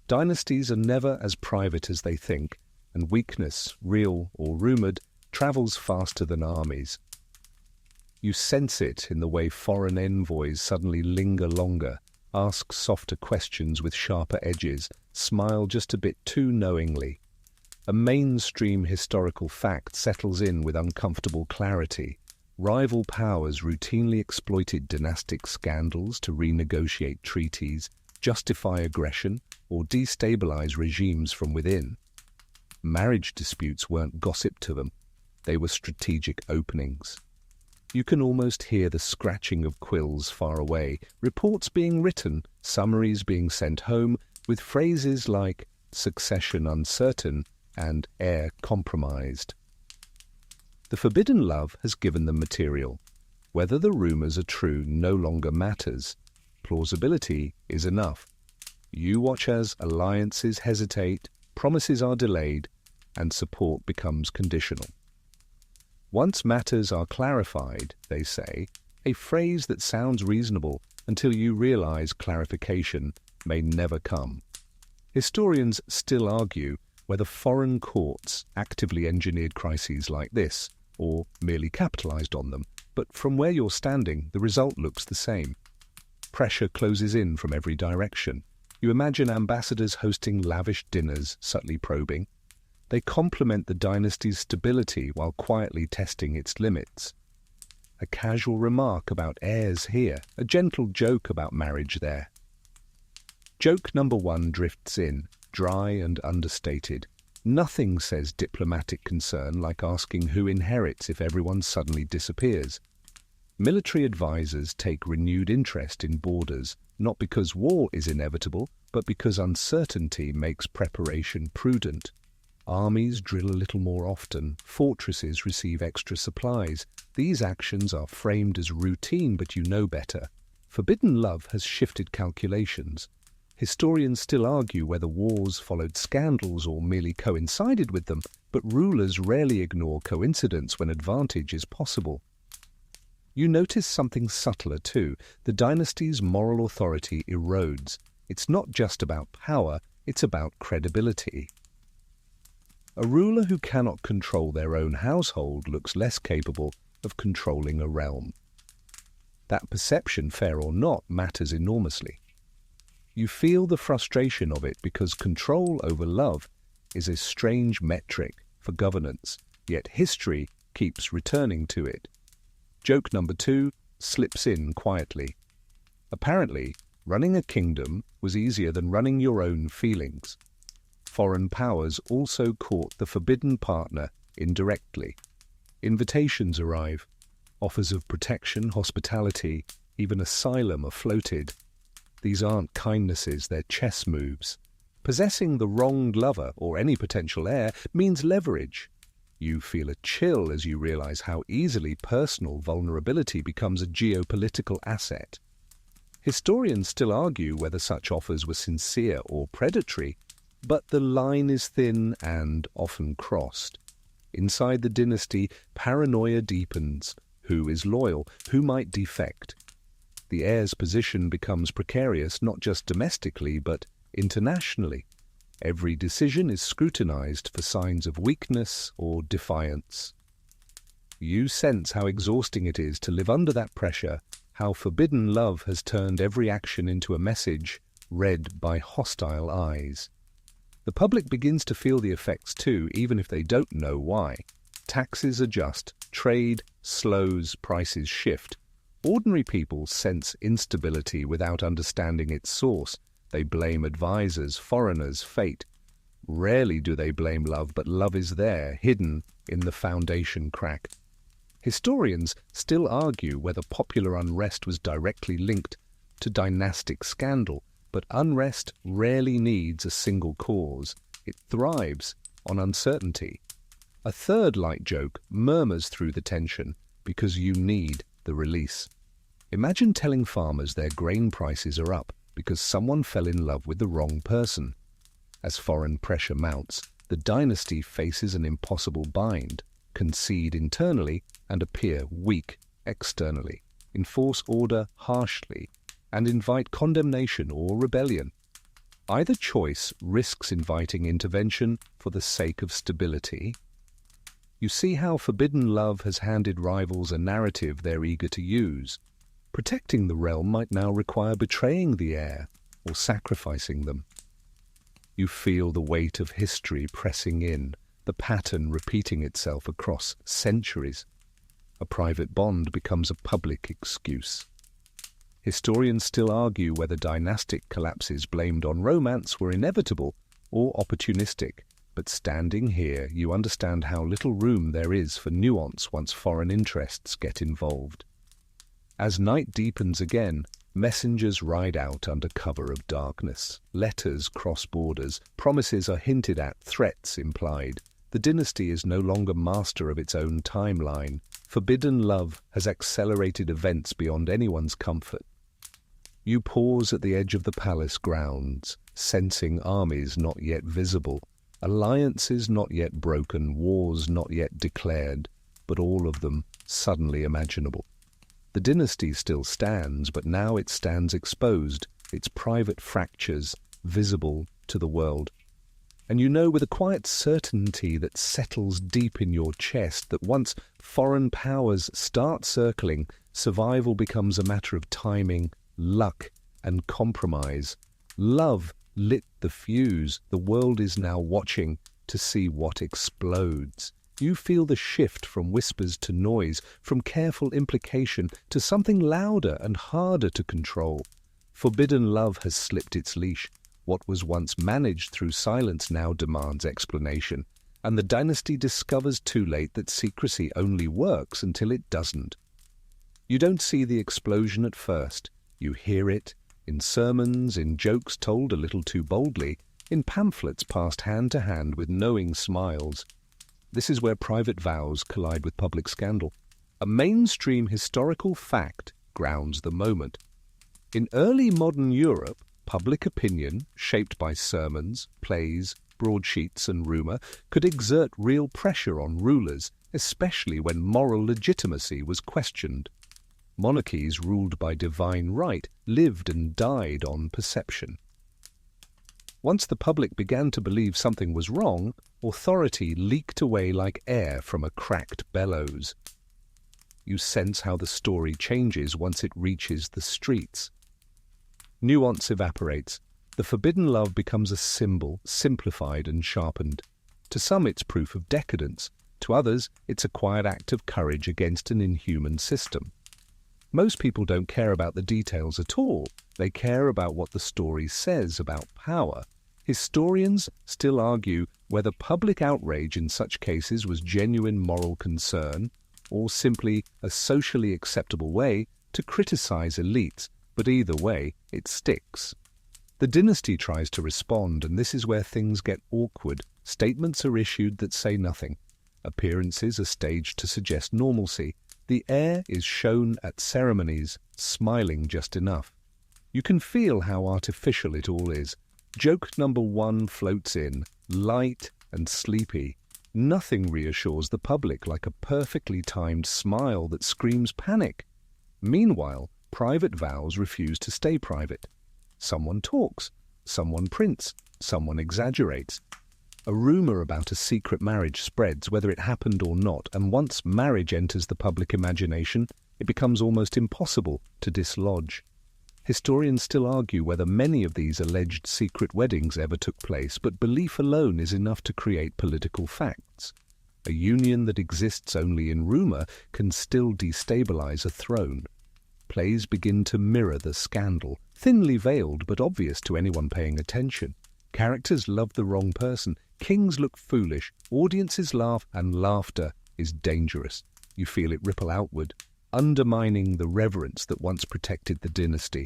Dynasties are never as private as they think, and weakness, real or rumoured, travels faster than armies. You sense it in the way foreign envoys suddenly linger longer, ask softer questions with sharper edges, smile just a bit too knowingly. A mainstream historical fact settles in with uncomfortable clarity. Rival powers routinely exploited dynastic scandals to renegotiate treaties, justify aggression, or destabilize regimes from within. Marriage disputes weren't gossip to them. They were strategic openings. You can almost hear the scratching of quills far away, reports being written, summaries being sent home, with phrases like succession uncertain and heir compromised. The forbidden love has given them material. Whether the rumours are true no longer matters. Plausibility is enough. You watch as alliances hesitate, promises are delayed, and support becomes conditional. Once matters are clarified, they say, a phrase that sounds reasonable until you realize clarification may never come. Historians still argue whether foreign courts actively engineered crises like this, or merely capitalized on them, but from where you're standing, the result looks the same. Pressure closes in from every direction. You imagine ambassadors hosting lavish dinners, subtly probing. They complement the dynasty's stability while quietly testing its limits. A casual remark about heirs here, a gentle joke about marriage there. Joke number one drifts in, dry and understated. Nothing says diplomatic concern like asking who inherits if everyone suddenly disappears. Military advisors take renewed interest in borders, not because war is inevitable, but because uncertainty makes preparation prudent. Armies drill a little more often, fortresses receive extra supplies. These actions are framed as routine, but you know better. Forbidden love has shifted calculations. Historians still argue whether wars followed scandals or merely coincided with them, but rulers rarely ignore coincidence when advantage is possible. You notice something subtler too. The dynasty's moral authority erodes. It's not just about power, it's about credibility. A ruler who cannot control their own household looks less capable of controlling a realm. That perception, fair or not, matters enormously. You feel the frustration of it because control over love is a strange metric for governance, yet history keeps returning to it. Joke number two slips in quietly. Apparently, running a kingdom was easier than running your own feelings. Foreign powers also court the forbidden partner indirectly. Invitations arrive. Offers of protection, hospitality, even asylum are floated. These aren't kindnesses, they're chess moves. Possessing the wronged lover or any potential heir means leverage. You feel a chill as you realize how easily personal vulnerability becomes a geopolitical asset. Historians still argue whether such offers were sincere or predatory, but the line is thin and often crossed. Inside the dynasty, paranoia deepens. Who is loyal? Who might defect? The heir's position becomes precarious not just domestically, but internationally. Every decision is scrutinized for signs of weakness or defiance. You sense how exhausting it is to live under that pressure, how forbidden love has turned every action into a message read by hostile eyes. The public begins to feel the effects too, even if they don't know why. Taxes adjust, trade slows, prices shift. Ordinary people sense instability without understanding its source. They blame advisors, foreigners, fate. Rarely do they blame love, but love is there, hidden in the foundation crack. Historians still argue whether popular unrest was directly linked to dynastic scandal, but unrest rarely needs a single cause. It thrives on uncertainty. A third light joke murmurs through the tension because you need the release. Imagine telling farmers their grain prices are up because someone fell in love with the wrong person. As foreign pressure mounts, the dynasty faces an impossible bind: concede internally and appear weak externally, enforce order harshly, and invite condemnation or rebellion. Either choice risks inviting intervention for the sake of stability. You see how forbidden love has handed rivals a narrative they're eager to use. Protecting the realm might now require betraying the heir or sacrificing them. You feel the weight of history pressing in, the pattern repeating itself across centuries. A private bond becomes a public excuse. Historians still argue whether dynastic collapses blamed on romance were inevitable or opportunistic, but standing here you understand how little room there is for nuance once foreign interests get involved. As night deepens again, messengers ride out under cover of darkness. Letters cross borders, promises are hinted at, threats implied. The dynasty is no longer master of its own timeline. Forbidden love has accelerated events beyond anyone's comfort. You pause at the edge of the palace grounds, sensing armies not yet visible, alliances not yet broken, wars not yet declared, but all of them suddenly imaginable. The dynasty still stands, but now it stands exposed, its private fractures visible to the world. And you know with a quiet certainty that settles deep in your chest that once foreign powers start circling, survival becomes a matter of timing, luck, and compromise. Love lit the fuse. The world is now watching to see what explodes. You feel the shift from whispers to noise, from careful implication to something louder and harder to control. Forbidden love has slipped its leash. What was once managed through silence now demands explanation, and the dynasty discovers too late that secrecy only works until it doesn't. You don't see the explosion at first. You hear it in sermons, in jokes told a little too boldly, in pamphlets passed hand to hand with knowing smiles. This is where private vows collide with public scandal. A mainstream historical fact grounds the moment. In early modern Europe, public opinion, shaped by sermons, plays, broadsheets and rumour, could exert real pressure on rulers, especially when moral legitimacy was questioned. Monarchies ruled by divine right lived and died on perception. Once the public began to believe something was wrong, authority leaked away like air from a cracked bellows. You sense how the story changes once it reaches the streets. Nuance evaporates. The forbidden love becomes a symbol, simplified and sharpened. To some it's proof of decadence. To others it's a quiet act of courage against an inhuman system. Most people don't care about the details at all. They care about what the story says about power. Historians still argue whether public outrage in such cases was genuine moral concern or simply a socially acceptable way to criticize elites, but either way, it sticks. The dynasty tries to respond, and this is where things get awkward. Statements are issued that say nothing. Appearances are staged to suggest normalcy. The heir is shown at ceremonies, smiling just enough. You can feel how artificial it all is. Joke number one floats in, light and sleepy. Nothing reassures the public like a perfectly timed smile that screams panic. Meanwhile, private vows refuse to stay private. Someone talks, someone prints, someone exaggerates. A rumor about a secret marriage spreads, whether it happened or not, and once marriage enters the public imagination, it becomes almost impossible to dislodge. Historians still argue whether many of these alleged secret weddings ever took place, but belief alone is enough to create political facts. A union that exists only in rumor can still destabilize a throne. Plays begin to mirror the scandal, thinly veiled but obvious to anyone paying attention. Characters love the wrong person, kings look foolish, audiences laugh, and laughter is dangerous. You feel it ripple outward, undermining the reverence that once protected the dynasty.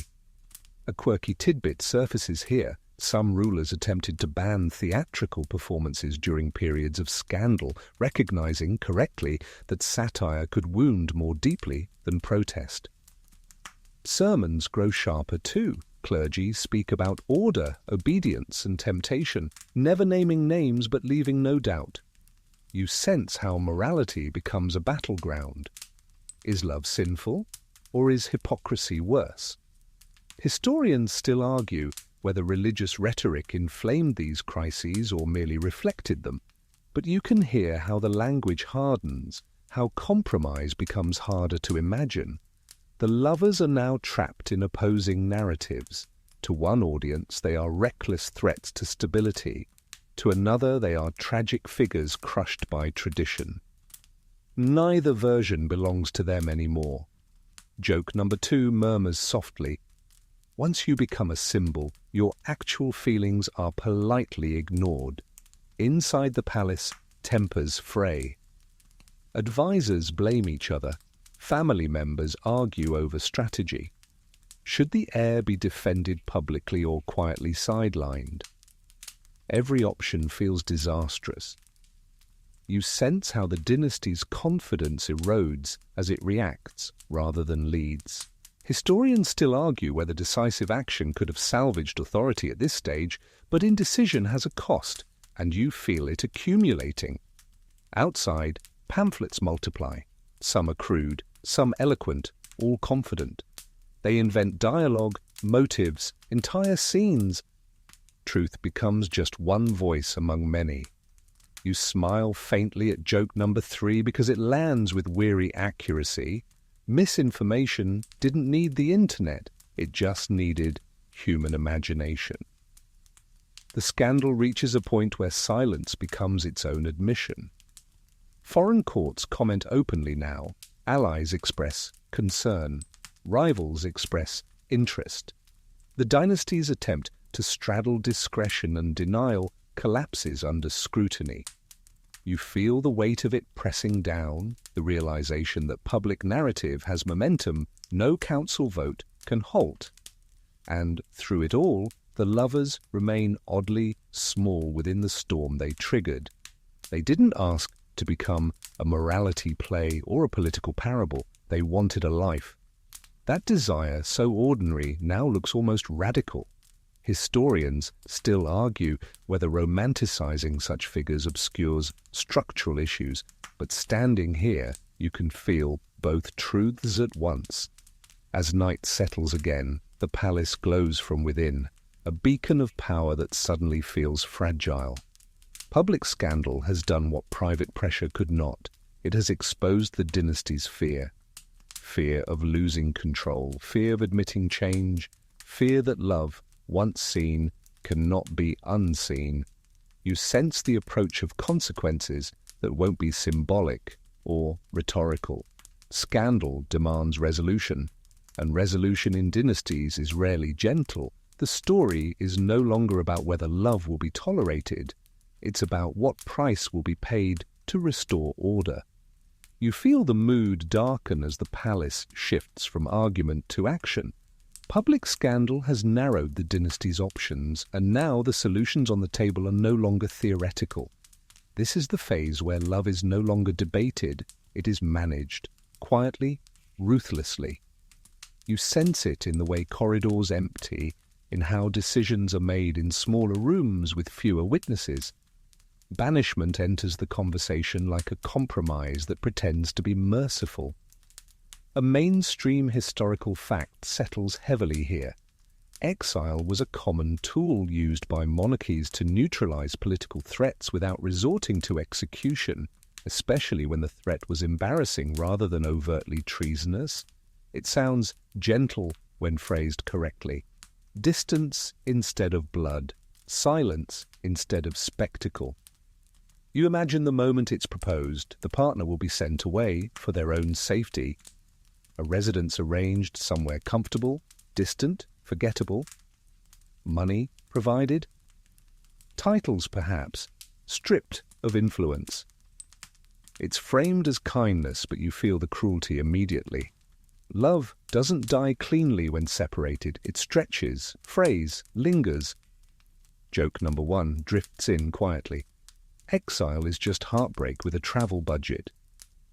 A quirky tidbit surfaces here. Some rulers attempted to ban theatrical performances during periods of scandal, recognizing correctly that satire could wound more deeply than protest. Sermons grow sharper too. Clergy speak about order, obedience, and temptation, never naming names but leaving no doubt. You sense how morality becomes a battleground. Is love sinful, or is hypocrisy worse? Historians still argue whether religious rhetoric inflamed these crises or merely reflected them, but you can hear how the language hardens, how compromise becomes harder to imagine. The lovers are now trapped in opposing narratives. To one audience, they are reckless threats to stability. To another, they are tragic figures crushed by tradition. Neither version belongs to them anymore. Joke number 2 murmurs softly. Once you become a symbol, your actual feelings are politely ignored. Inside the palace, tempers fray. Advisors blame each other. Family members argue over strategy. Should the heir be defended publicly or quietly sidelined? Every option feels disastrous. You sense how the dynasty's confidence erodes as it reacts rather than leads. Historians still argue whether decisive action could have salvaged authority at this stage, but indecision has a cost, and you feel it accumulating. Outside, pamphlets multiply. Some are crude, some eloquent, all confident. They invent dialogue, motives, entire scenes. Truth becomes just one voice among many. You smile faintly at joke number 3 because it lands with weary accuracy. Misinformation didn't need the internet, it just needed human imagination. The scandal reaches a point where silence becomes its own admission. Foreign courts comment openly now. Allies express concern. Rivals express interest. The dynasty's attempt to straddle discretion and denial collapses under scrutiny. You feel the weight of it pressing down, the realization that public narrative has momentum no council vote can halt. And through it all, the lovers remain oddly small within the storm they triggered. They didn't ask to become a morality play or a political parable. They wanted a life. That desire, so ordinary, now looks almost radical. Historians still argue whether romanticizing such figures obscures structural issues, but standing here, you can feel both truths at once. As night settles again, the palace glows from within, a beacon of power that suddenly feels fragile. Public scandal has done what private pressure could not. It has exposed the dynasty's fear. Fear of losing control, fear of admitting change, fear that love, once seen, cannot be unseen. You sense the approach of consequences that won't be symbolic or rhetorical. Scandal demands resolution, and resolution in dynasties is rarely gentle. The story is no longer about whether love will be tolerated. It's about what price will be paid to restore order. You feel the mood darken as the palace shifts from argument to action. Public scandal has narrowed the dynasty's options, and now the solutions on the table are no longer theoretical. This is the phase where love is no longer debated, it is managed, quietly, ruthlessly. You sense it in the way corridors empty, in how decisions are made in smaller rooms with fewer witnesses. Banishment enters the conversation like a compromise that pretends to be merciful. A mainstream historical fact settles heavily here. Exile was a common tool used by monarchies to neutralize political threats without resorting to execution, especially when the threat was embarrassing rather than overtly treasonous. It sounds gentle when phrased correctly. Distance instead of blood, silence instead of spectacle. You imagine the moment it's proposed, the partner will be sent away for their own safety. A residence arranged somewhere comfortable, distant, forgettable. Money provided. Titles, perhaps, stripped of influence. It's framed as kindness, but you feel the cruelty immediately. Love doesn't die cleanly when separated. It stretches, frays, lingers. Joke number 1 drifts in quietly. Exile is just heartbreak with a travel budget.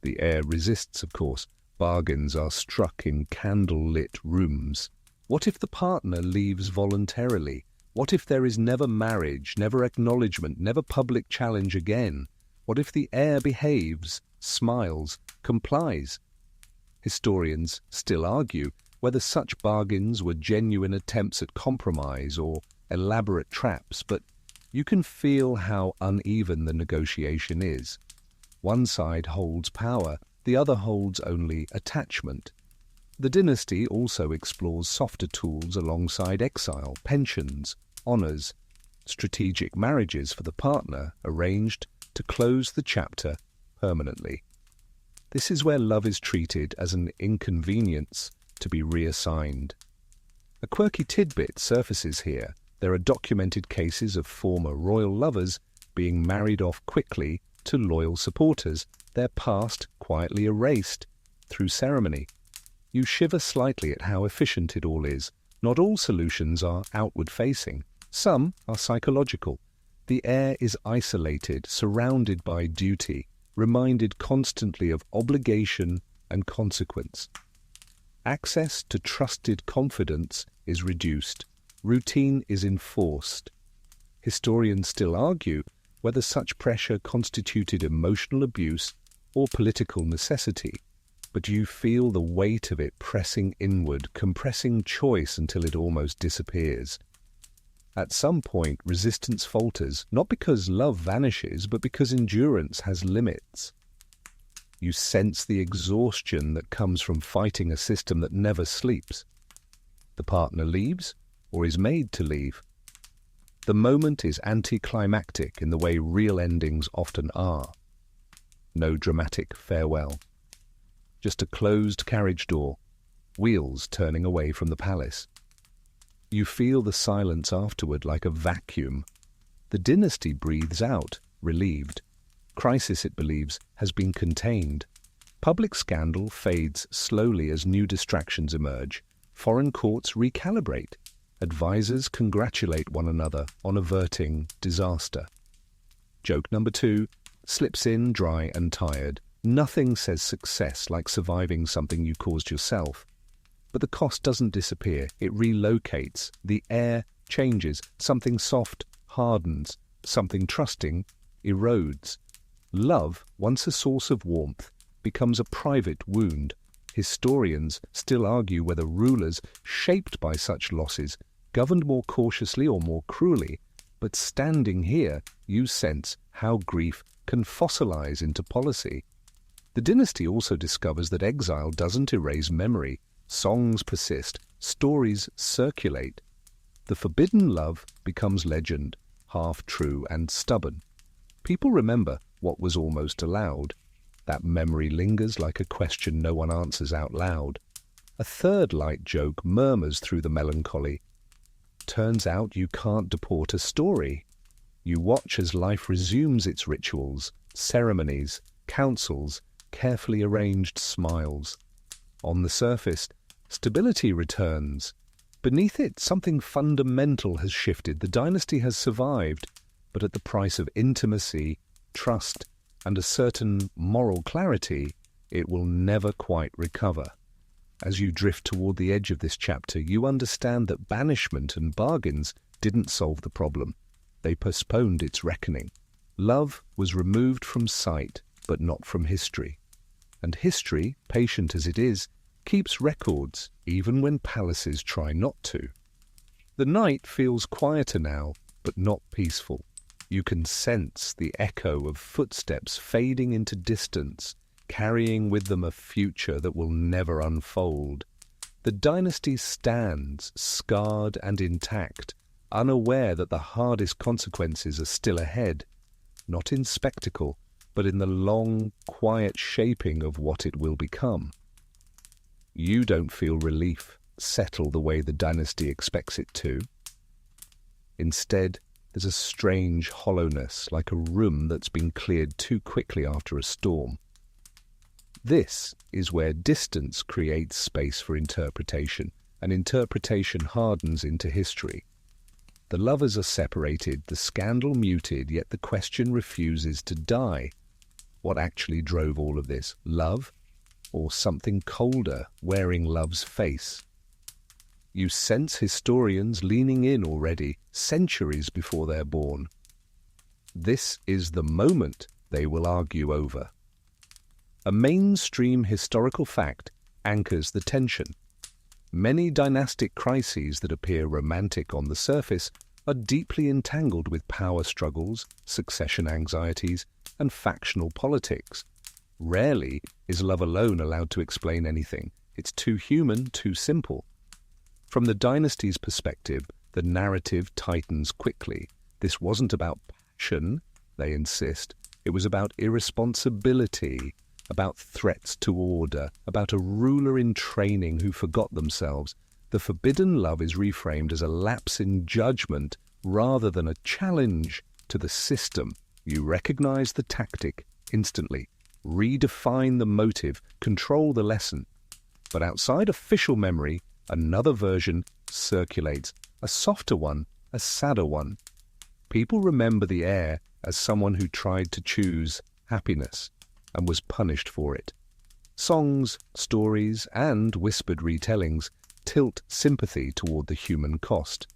The heir resists, of course. Bargains are struck in candle-lit rooms. What if the partner leaves voluntarily? What if there is never marriage, never acknowledgement, never public challenge again? What if the heir behaves, smiles, complies? Historians still argue whether such bargains were genuine attempts at compromise or elaborate traps, but you can feel how uneven the negotiation is. One side holds power, the other holds only attachment. The Dynasty also explores softer tools alongside exile, pensions, honours, strategic marriages for the partner arranged to close the chapter permanently. This is where love is treated as an inconvenience to be reassigned. A quirky tidbit surfaces here. There are documented cases of former royal lovers being married off quickly to loyal supporters, their past quietly erased through ceremony. You shiver slightly at how efficient it all is. Not all solutions are outward-facing. Some are psychological. The heir is isolated, surrounded by duty, reminded constantly of obligation and consequence. Access to trusted confidence is reduced. Routine is enforced. Historians still argue whether such pressure constituted emotional abuse or political necessity, but you feel the weight of it pressing inward, compressing choice until it almost disappears. At some point, resistance falters, not because love vanishes, but because endurance has limits. You sense the exhaustion that comes from fighting a system that never sleeps. The partner leaves, or is made to leave. The moment is anticlimactic in the way real endings often are. No dramatic farewell. Just a closed carriage door, wheels turning away from the palace. You feel the silence afterward like a vacuum. The Dynasty breathes out, relieved. Crisis, it believes, has been contained. Public scandal fades slowly as new distractions emerge. Foreign courts recalibrate. Advisors congratulate one another on averting disaster. Joke number 2 slips in dry and tired. Nothing says success like surviving something you caused yourself. But the cost doesn't disappear. It relocates. The air changes. Something soft hardens. Something trusting erodes. Love, once a source of warmth, becomes a private wound. Historians still argue whether rulers shaped by such losses governed more cautiously or more cruelly, but standing here, you sense how grief can fossilize into policy. The Dynasty also discovers that exile doesn't erase memory. Songs persist, stories circulate. The forbidden love becomes legend, half true and stubborn. People remember what was almost allowed. That memory lingers like a question no one answers out loud. A third light joke murmurs through the melancholy. Turns out you can't deport a story. You watch as life resumes its rituals, ceremonies, councils, carefully arranged smiles. On the surface, stability returns. Beneath it, something fundamental has shifted. The dynasty has survived, but at the price of intimacy, trust, and a certain moral clarity, it will never quite recover. As you drift toward the edge of this chapter, you understand that banishment and bargains didn't solve the problem. They postponed its reckoning. Love was removed from sight, but not from history. And history, patient as it is, keeps records, even when palaces try not to. The night feels quieter now, but not peaceful. You can sense the echo of footsteps fading into distance, carrying with them a future that will never unfold. The dynasty stands, scarred and intact, unaware that the hardest consequences are still ahead, not in spectacle, but in the long, quiet shaping of what it will become. You don't feel relief settle the way the dynasty expects it to. Instead, there's a strange hollowness, like a room that's been cleared too quickly after a storm. This is where distance creates space for interpretation, and interpretation hardens into history. The lovers are separated, the scandal muted, yet the question refuses to die. What actually drove all of this? Love? Or something colder, wearing love's face? You sense historians leaning in already, centuries before they're born. This is the moment they will argue over. A mainstream historical fact anchors the tension. Many dynastic crises that appear romantic on the surface are deeply entangled with power struggles, succession anxieties, and factional politics. Rarely is love alone allowed to explain anything. It's too human, too simple. From the dynasty's perspective, the narrative tightens quickly. This wasn't about passion, they insist. It was about irresponsibility, about threats to order, about a ruler in training who forgot themselves. The forbidden love is reframed as a lapse in judgment rather than a challenge to the system. You recognize the tactic instantly, redefine the motive, control the lesson. But outside official memory, another version circulates, a softer one, a sadder one. People remember the heir as someone who tried to choose happiness and was punished for it. Songs, stories, and whispered retellings tilt sympathy toward the human cost.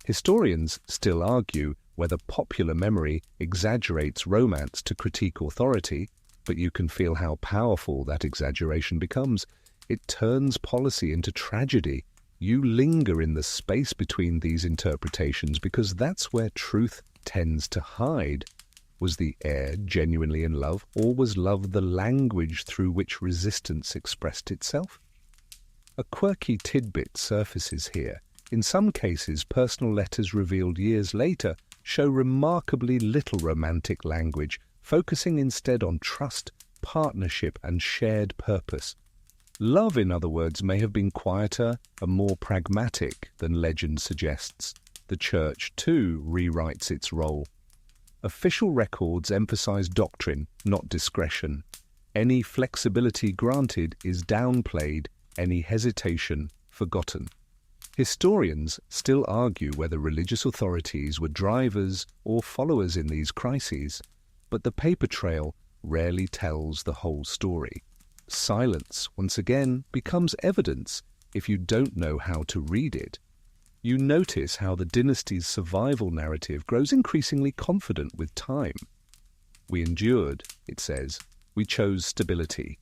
Historians still argue whether popular memory exaggerates romance to critique authority, but you can feel how powerful that exaggeration becomes. It turns policy into tragedy. You linger in the space between these interpretations because that's where truth tends to hide. Was the heir genuinely in love, or was love the language through which resistance expressed itself? A quirky tidbit surfaces here. In some cases, personal letters revealed years later show remarkably little romantic language, focusing instead on trust, partnership, and shared purpose. Love, in other words, may have been quieter and more pragmatic than legend suggests. The Church, too, rewrites its role. Official records emphasize doctrine, not discretion. Any flexibility granted is downplayed, any hesitation forgotten. Historians still argue whether religious authorities were drivers or followers in these crises, but the paper trail rarely tells the whole story. Silence, once again, becomes evidence if you don't know how to read it. You notice how the dynasty's survival narrative grows increasingly confident with time. We endured, it says. We chose stability.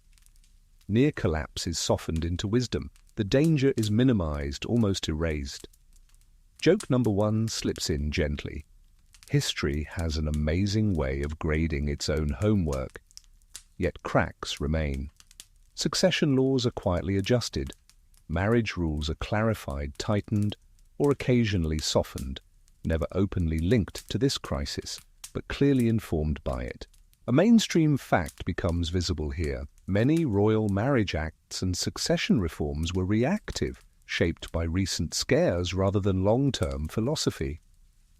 Near collapse is softened into wisdom. The danger is minimized, almost erased. Joke number one slips in gently. History has an amazing way of grading its own homework, yet cracks remain. Succession laws are quietly adjusted. Marriage rules are clarified, tightened, or occasionally softened, never openly linked to this crisis, but clearly informed by it. A mainstream fact becomes visible here. Many royal marriage acts and succession reforms were reactive, shaped by recent scares rather than long-term philosophy.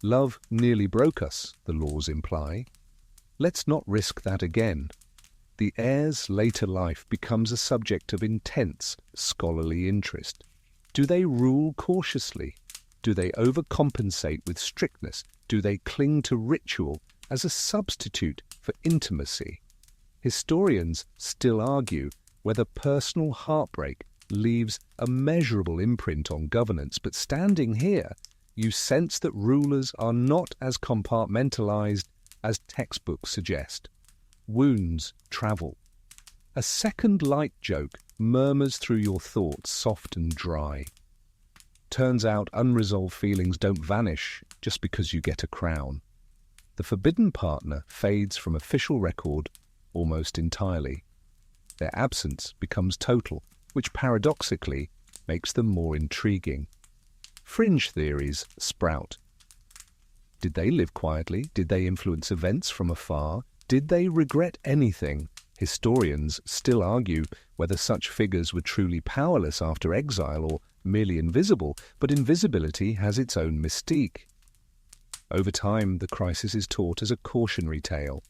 Love nearly broke us, the laws imply. Let's not risk that again. The heir's later life becomes a subject of intense scholarly interest. Do they rule cautiously? Do they overcompensate with strictness? Do they cling to ritual as a substitute for intimacy? Historians still argue whether personal heartbreak leaves a measurable imprint on governance, but standing here, you sense that rulers are not as compartmentalized as textbooks suggest. Wounds travel. A second light joke murmurs through your thoughts, soft and dry. Turns out unresolved feelings don't vanish just because you get a crown. The forbidden partner fades from official record almost entirely. Their absence becomes total, which paradoxically makes them more intriguing. Fringe theories sprout. Did they live quietly? Did they influence events from afar? Did they regret anything? Historians still argue whether such figures were truly powerless after exile or merely invisible, but invisibility has its own mystique. Over time, the crisis is taught as a cautionary tale.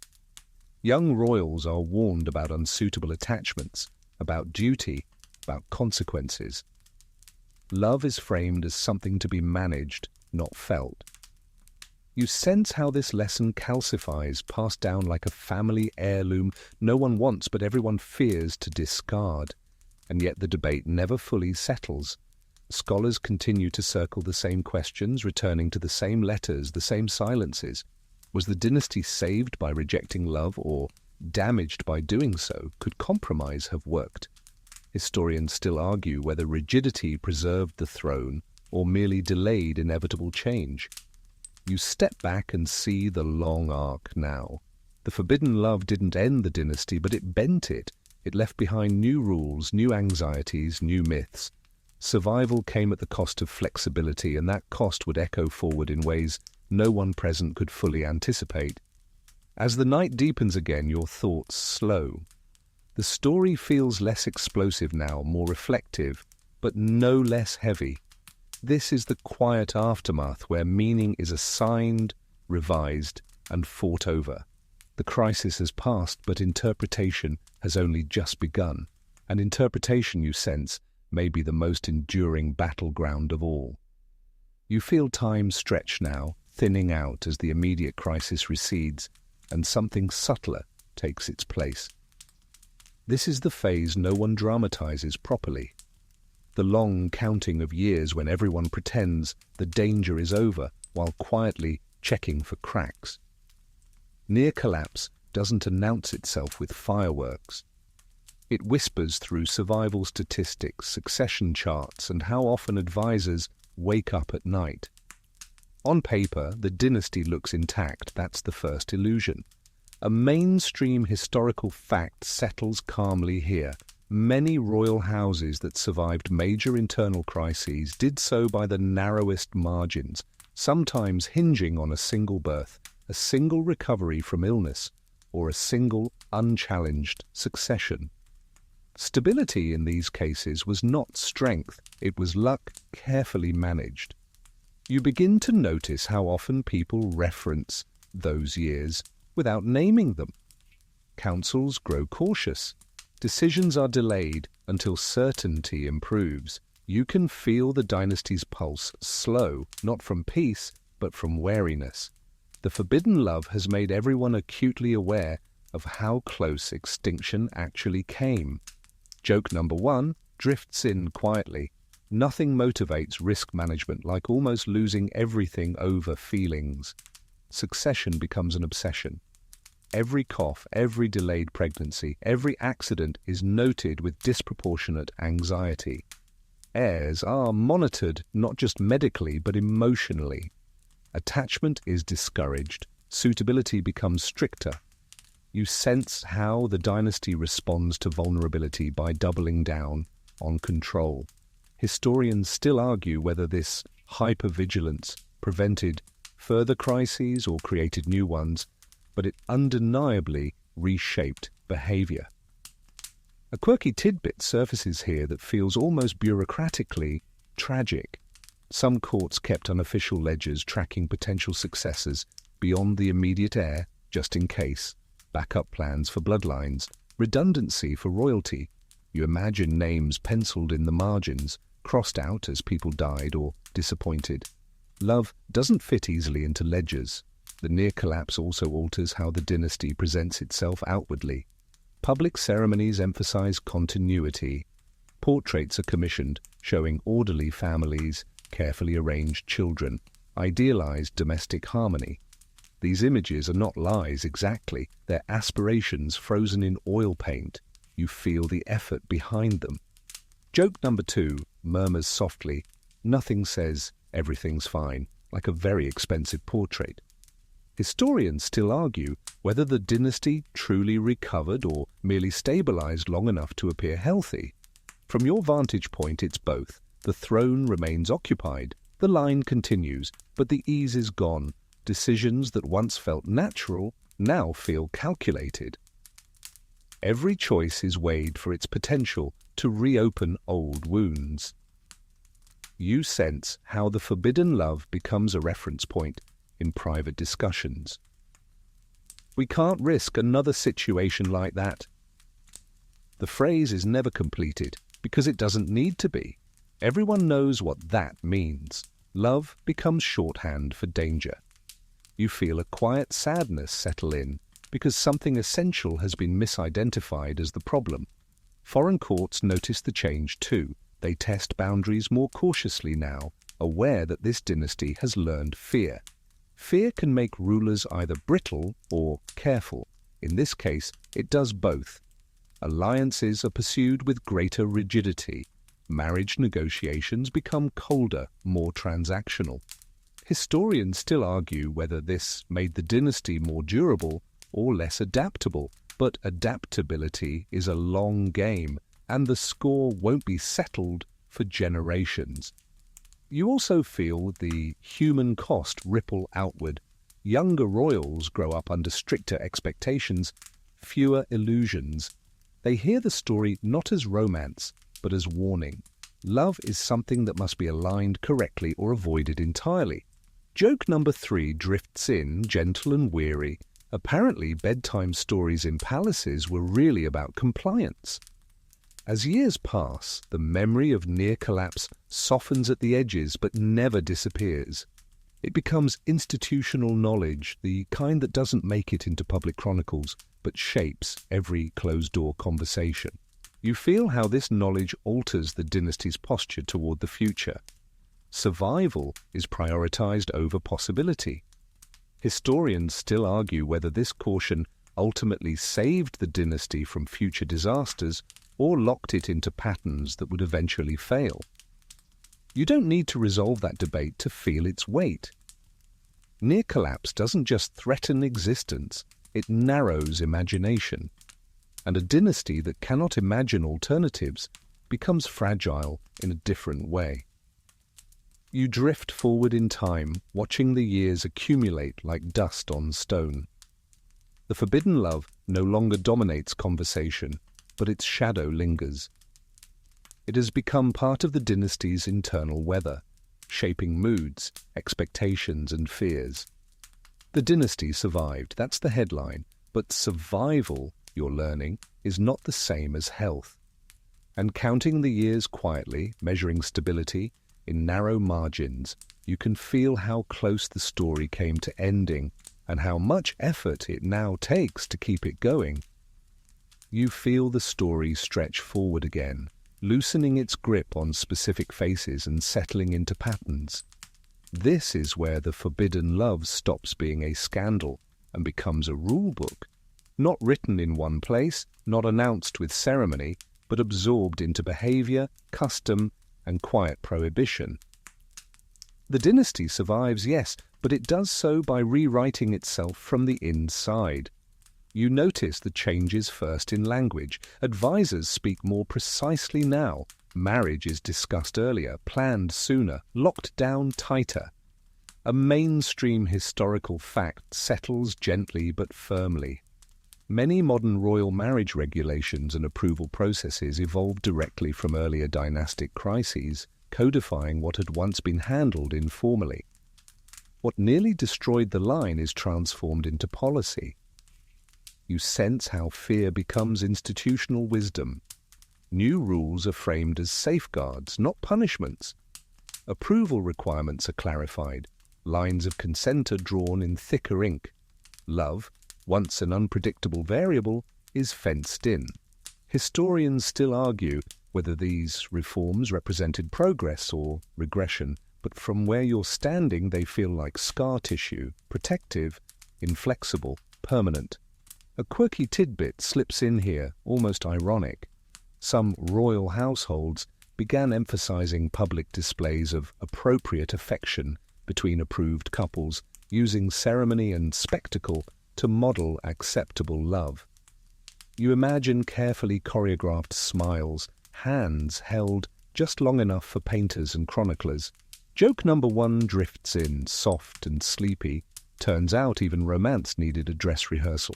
Young royals are warned about unsuitable attachments, about duty, about consequences. Love is framed as something to be managed, not felt. You sense how this lesson calcifies, passed down like a family heirloom no one wants but everyone fears to discard. And yet the debate never fully settles. Scholars continue to circle the same questions, returning to the same letters, the same silences. Was the dynasty saved by rejecting love or damaged by doing so? Could compromise have worked? Historians still argue whether rigidity preserved the throne or merely delayed inevitable change. You step back and see the long arc now. The forbidden love didn't end the dynasty, but it bent it. It left behind new rules, new anxieties, new myths. Survival came at the cost of flexibility, and that cost would echo forward in ways no one present could fully anticipate. As the night deepens again, your thoughts slow. The story feels less explosive now, more reflective, but no less heavy. This is the quiet aftermath where meaning is assigned, revised, and fought over. The crisis has passed, but interpretation has only just begun. And interpretation, you sense, may be the most enduring battleground of all. You feel time stretch now, thinning out as the immediate crisis recedes, and something subtler takes its place. This is the phase no one dramatizes properly. The long counting of years when everyone pretends the danger is over while quietly checking for cracks. Near collapse doesn't announce itself with fireworks. It whispers through survival statistics, succession charts, and how often advisors wake up at night. On paper, the dynasty looks intact. That's the first illusion. A mainstream historical fact settles calmly here. Many royal houses that survived major internal crises did so by the narrowest margins, sometimes hinging on a single birth, a single recovery from illness, or a single unchallenged succession. Stability in these cases was not strength, it was luck carefully managed. You begin to notice how often people reference those years without naming them. Councils grow cautious. Decisions are delayed until certainty improves. You can feel the dynasty's pulse slow, not from peace, but from wariness. The forbidden love has made everyone acutely aware of how close extinction actually came. Joke number one drifts in quietly. Nothing motivates risk management like almost losing everything over feelings. Succession becomes an obsession. Every cough, every delayed pregnancy, every accident is noted with disproportionate anxiety. Heirs are monitored not just medically but emotionally. Attachment is discouraged. Suitability becomes stricter. You sense how the dynasty responds to vulnerability by doubling down on control. Historians still argue whether this hypervigilance prevented further crises or created new ones, but it undeniably reshaped behavior. A quirky tidbit surfaces here that feels almost bureaucratically tragic. Some courts kept unofficial ledgers tracking potential successors beyond the immediate heir, just in case, backup plans for bloodlines, redundancy for royalty. You imagine names penciled in the margins, crossed out as people died or disappointed. Love doesn't fit easily into ledgers. The near collapse also alters how the dynasty presents itself outwardly. Public ceremonies emphasize continuity. Portraits are commissioned, showing orderly families, carefully arranged children, idealized domestic harmony. These images are not lies exactly, they're aspirations frozen in oil paint. You feel the effort behind them. Joke number two murmurs softly. Nothing says everything's fine, like a very expensive portrait. Historians still argue whether the dynasty truly recovered or merely stabilized long enough to appear healthy. From your vantage point, it's both. The throne remains occupied, the line continues, but the ease is gone. Decisions that once felt natural now feel calculated. Every choice is weighed for its potential to reopen old wounds. You sense how the forbidden love becomes a reference point in private discussions. We can't risk another situation like that. The phrase is never completed because it doesn't need to be. Everyone knows what that means. love becomes shorthand for danger. You feel a quiet sadness settle in because something essential has been misidentified as the problem. Foreign courts notice the change too. They test boundaries more cautiously now, aware that this dynasty has learned fear. Fear can make rulers either brittle or careful. In this case, it does both. Alliances are pursued with greater rigidity. Marriage negotiations become colder, more transactional. Historians still argue whether this made the dynasty more durable or less adaptable, but adaptability is a long game, and the score won't be settled for generations. You also feel the human cost ripple outward. Younger royals grow up under stricter expectations, fewer illusions. They hear the story not as romance, but as warning. Love is something that must be aligned correctly or avoided entirely. Joke number 3 drifts in, gentle and weary. Apparently, bedtime stories in palaces were really about compliance. As years pass, the memory of near collapse softens at the edges but never disappears. It becomes institutional knowledge, the kind that doesn't make it into public chronicles, but shapes every closed-door conversation. You feel how this knowledge alters the dynasty's posture toward the future. Survival is prioritized over possibility. Historians still argue whether this caution ultimately saved the dynasty from future disasters or locked it into patterns that would eventually fail. You don't need to resolve that debate to feel its weight. Near collapse doesn't just threaten existence, it narrows imagination. And a dynasty that cannot imagine alternatives becomes fragile in a different way. You drift forward in time, watching the years accumulate like dust on stone. The forbidden love no longer dominates conversation, but its shadow lingers. It has become part of the dynasty's internal weather, shaping moods, expectations, and fears. The dynasty survived, that's the headline, but survival, you're learning, is not the same as health. And counting the years quietly, measuring stability, in narrow margins, you can feel how close the story came to ending and how much effort it now takes to keep it going. You feel the story stretch forward again, loosening its grip on specific faces and settling into patterns. This is where the forbidden love stops being a scandal and becomes a rule book, not written in one place, not announced with ceremony, but absorbed into behavior, custom, and quiet prohibition. The dynasty survives, yes, but it does so by rewriting itself from the inside. You notice the changes first in language. Advisors speak more precisely now. Marriage is discussed earlier, planned sooner, locked down tighter. A mainstream historical fact settles gently but firmly. Many modern royal marriage regulations and approval processes evolved directly from earlier dynastic crises, codifying what had once been handled informally. What nearly destroyed the line is transformed into policy. You sense how fear becomes institutional wisdom. New rules are framed as safeguards, not punishments. Approval requirements are clarified. Lines of consent are drawn in thicker ink. Love, once an unpredictable variable, is fenced in. Historians still argue whether these reforms represented progress or regression, but from where you're standing they feel like scar tissue, protective, inflexible, permanent. A quirky tidbit slips in here, almost ironic. Some royal households began emphasizing public displays of appropriate affection between approved couples, using ceremony and spectacle to model acceptable love. You imagine carefully choreographed smiles, hands held just long enough for painters and chroniclers. Joke number 1 drifts in, soft and sleepy. Turns out even romance needed a dress rehearsal.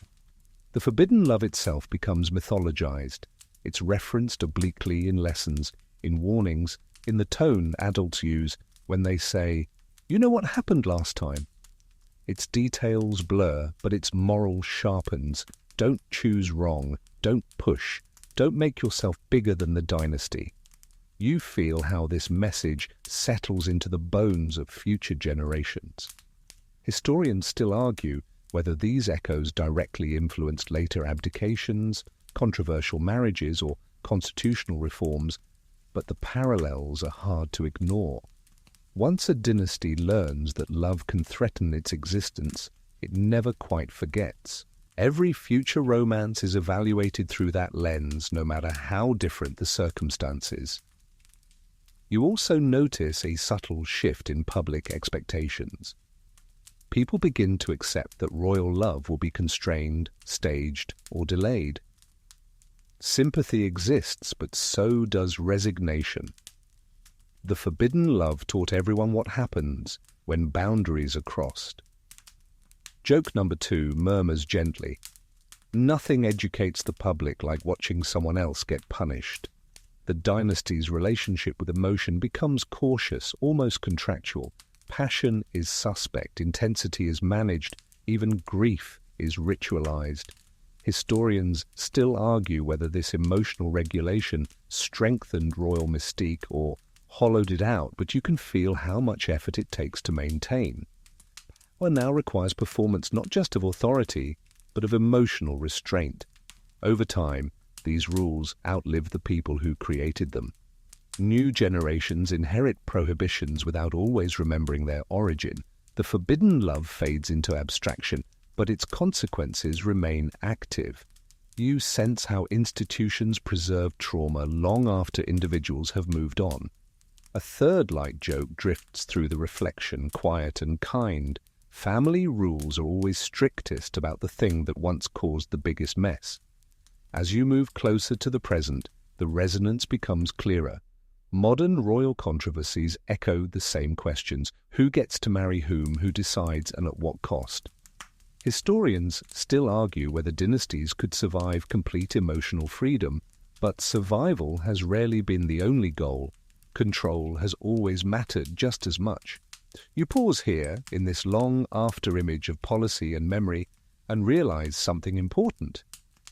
The forbidden love itself becomes mythologized. It's referenced obliquely in lessons, in warnings, in the tone adults use when they say, "You know what happened last time?" Its details blur, but its moral sharpens. Don't choose wrong. Don't push. Don't make yourself bigger than the dynasty. You feel how this message settles into the bones of future generations. Historians still argue whether these echoes directly influenced later abdications, controversial marriages, or constitutional reforms, but the parallels are hard to ignore. Once a dynasty learns that love can threaten its existence, it never quite forgets. Every future romance is evaluated through that lens, no matter how different the circumstances. You also notice a subtle shift in public expectations. People begin to accept that royal love will be constrained, staged, or delayed. Sympathy exists, but so does resignation. The forbidden love taught everyone what happens when boundaries are crossed. Joke number 2 murmurs gently, "Nothing educates the public like watching someone else get punished." The dynasty's relationship with emotion becomes cautious, almost contractual. Passion is suspect, intensity is managed, even grief is ritualized. Historians still argue whether this emotional regulation strengthened royal mystique or hollowed it out, but you can feel how much effort it takes to maintain. Power now requires performance not just of authority, but of emotional restraint. Over time, these rules outlive the people who created them. New generations inherit prohibitions without always remembering their origin. The forbidden love fades into abstraction, but its consequences remain active. You sense how institutions preserve trauma long after individuals have moved on. A third light joke drifts through the reflection, quiet and kind. Family rules are always strictest about the thing that once caused the biggest mess. As you move closer to the present, the resonance becomes clearer. Modern royal controversies echo the same questions. Who gets to marry whom, who decides, and at what cost? Historians still argue whether dynasties could survive complete emotional freedom, but survival has rarely been the only goal. Control has always mattered just as much. You pause here, in this long after-image of policy and memory, and realize something important.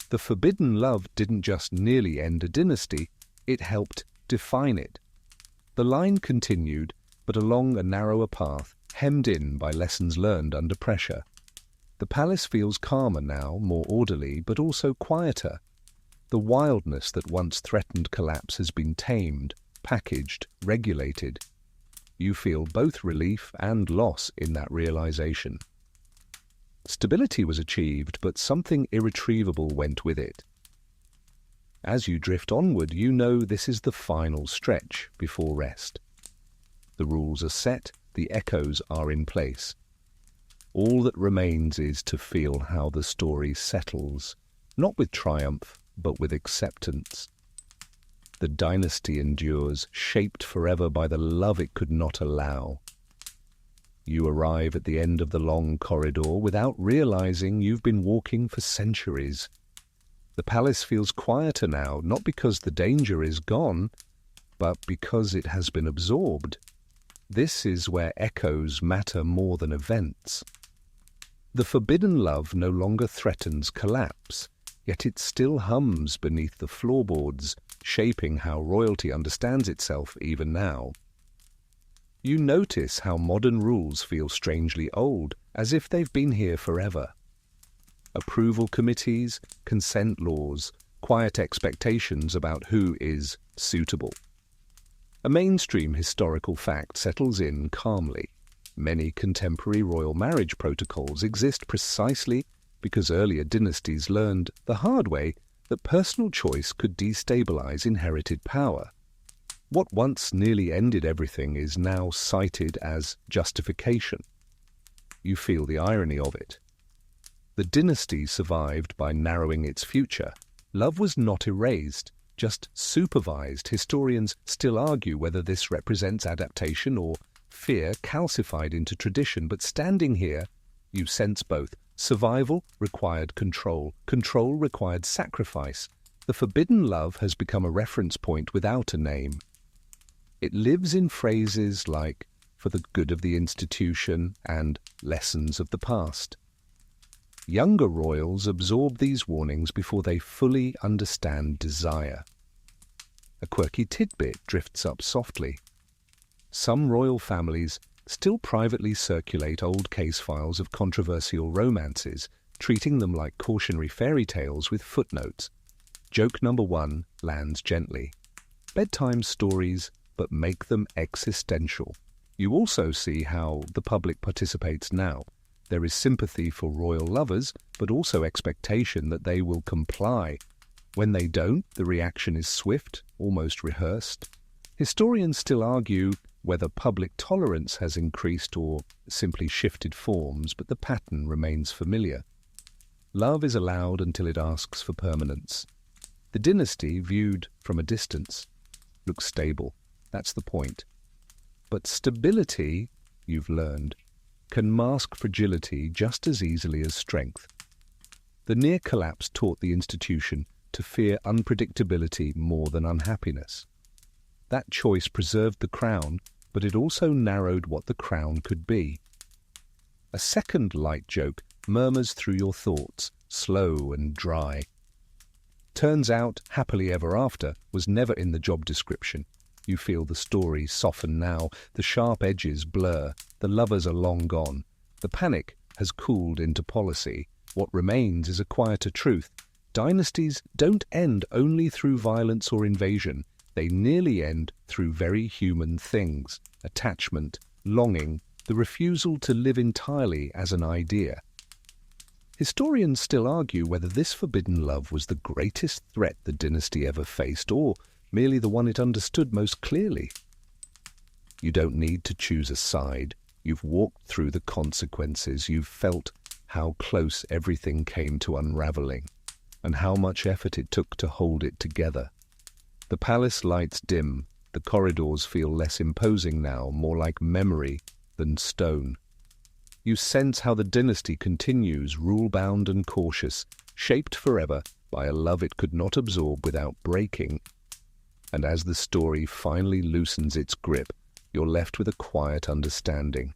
The forbidden love didn't just nearly end a dynasty, it helped define it. The line continued, but along a narrower path, hemmed in by lessons learned under pressure. The palace feels calmer now, more orderly, but also quieter. The wildness that once threatened collapse has been tamed, packaged, regulated. You feel both relief and loss in that realization. Stability was achieved, but something irretrievable went with it. As you drift onward, you know this is the final stretch before rest. The rules are set, the echoes are in place. All that remains is to feel how the story settles, not with triumph, but with acceptance. The dynasty endures, shaped forever by the love it could not allow. You arrive at the end of the long corridor without realizing you've been walking for centuries. The palace feels quieter now, not because the danger is gone, but because it has been absorbed. This is where echoes matter more than events. The forbidden love no longer threatens collapse, yet it still hums beneath the floorboards, shaping how royalty understands itself even now. You notice how modern rules feel strangely old, as if they've been here forever. Approval committees, consent laws, quiet expectations about who is suitable. A mainstream historical fact settles in calmly. Many contemporary royal marriage protocols exist precisely because earlier dynasties learned the hard way that personal choice could destabilize inherited power. What once nearly ended everything is now cited as justification. You feel the irony of it. The dynasty survived by narrowing its future. Love was not erased, just supervised. Historians still argue whether this represents adaptation or fear calcified into tradition, but standing here, you sense both. Survival required control. Control required sacrifice. The forbidden love has become a reference point without a name. It lives in phrases like, "for the good of the institution," and "lessons of the past." Younger royals absorb these warnings before they fully understand desire. A quirky tidbit drifts up softly. Some royal families still privately circulate old case files of controversial romances, treating them like cautionary fairy tales with footnotes. Joke number 1 lands gently. Bedtime stories, but make them existential. You also see how the public participates now. There is sympathy for royal lovers, but also expectation that they will comply. When they don't, the reaction is swift, almost rehearsed. Historians still argue whether public tolerance has increased or simply shifted forms, but the pattern remains familiar. Love is allowed until it asks for permanence. The dynasty, viewed from a distance, looks stable. That's the point. But stability, you've learned, can mask fragility just as easily as strength. The near collapse taught the institution to fear unpredictability more than unhappiness. That choice preserved the crown, but it also narrowed what the crown could be. A second light joke murmurs through your thoughts, slow and dry. Turns out, happily ever after was never in the job description. You feel the story soften now, the sharp edges blur, the lovers are long gone. The panic has cooled into policy. What remains is a quieter truth. Dynasties don't end only through violence or invasion. They nearly end through very human things: attachment, longing, the refusal to live entirely as an idea. Historians still argue whether this forbidden love was the greatest threat the dynasty ever faced, or merely the one it understood most clearly. You don't need to choose a side. You've walked through the consequences. You've felt how close everything came to unraveling, and how much effort it took to hold it together. The palace lights dim. The corridors feel less imposing now, more like memory than stone. You sense how the dynasty continues, rule-bound and cautious, shaped forever by a love it could not absorb without breaking. And as the story finally loosens its grip, you're left with a quiet understanding.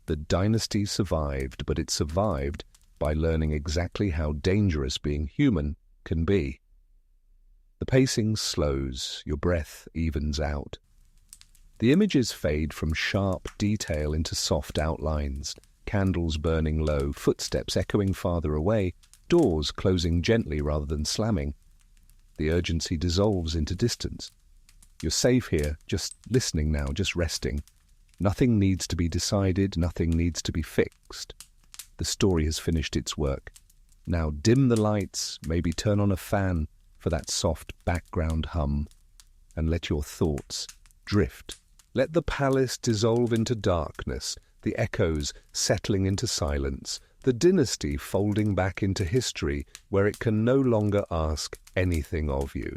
The dynasty survived, but it survived by learning exactly how dangerous being human can be. The pacing slows, your breath evens out. The images fade from sharp detail into soft outlines, candles burning low, footsteps echoing farther away, doors closing gently rather than slamming. The urgency dissolves into distance. You're safe here, just listening now, just resting. Nothing needs to be decided, nothing needs to be fixed. The story has finished its work. Now dim the lights, maybe turn on a fan for that soft background hum, and let your thoughts drift. Let the palace dissolve into darkness, the echoes settling into silence, the dynasty folding back into history where it can no longer ask anything of you.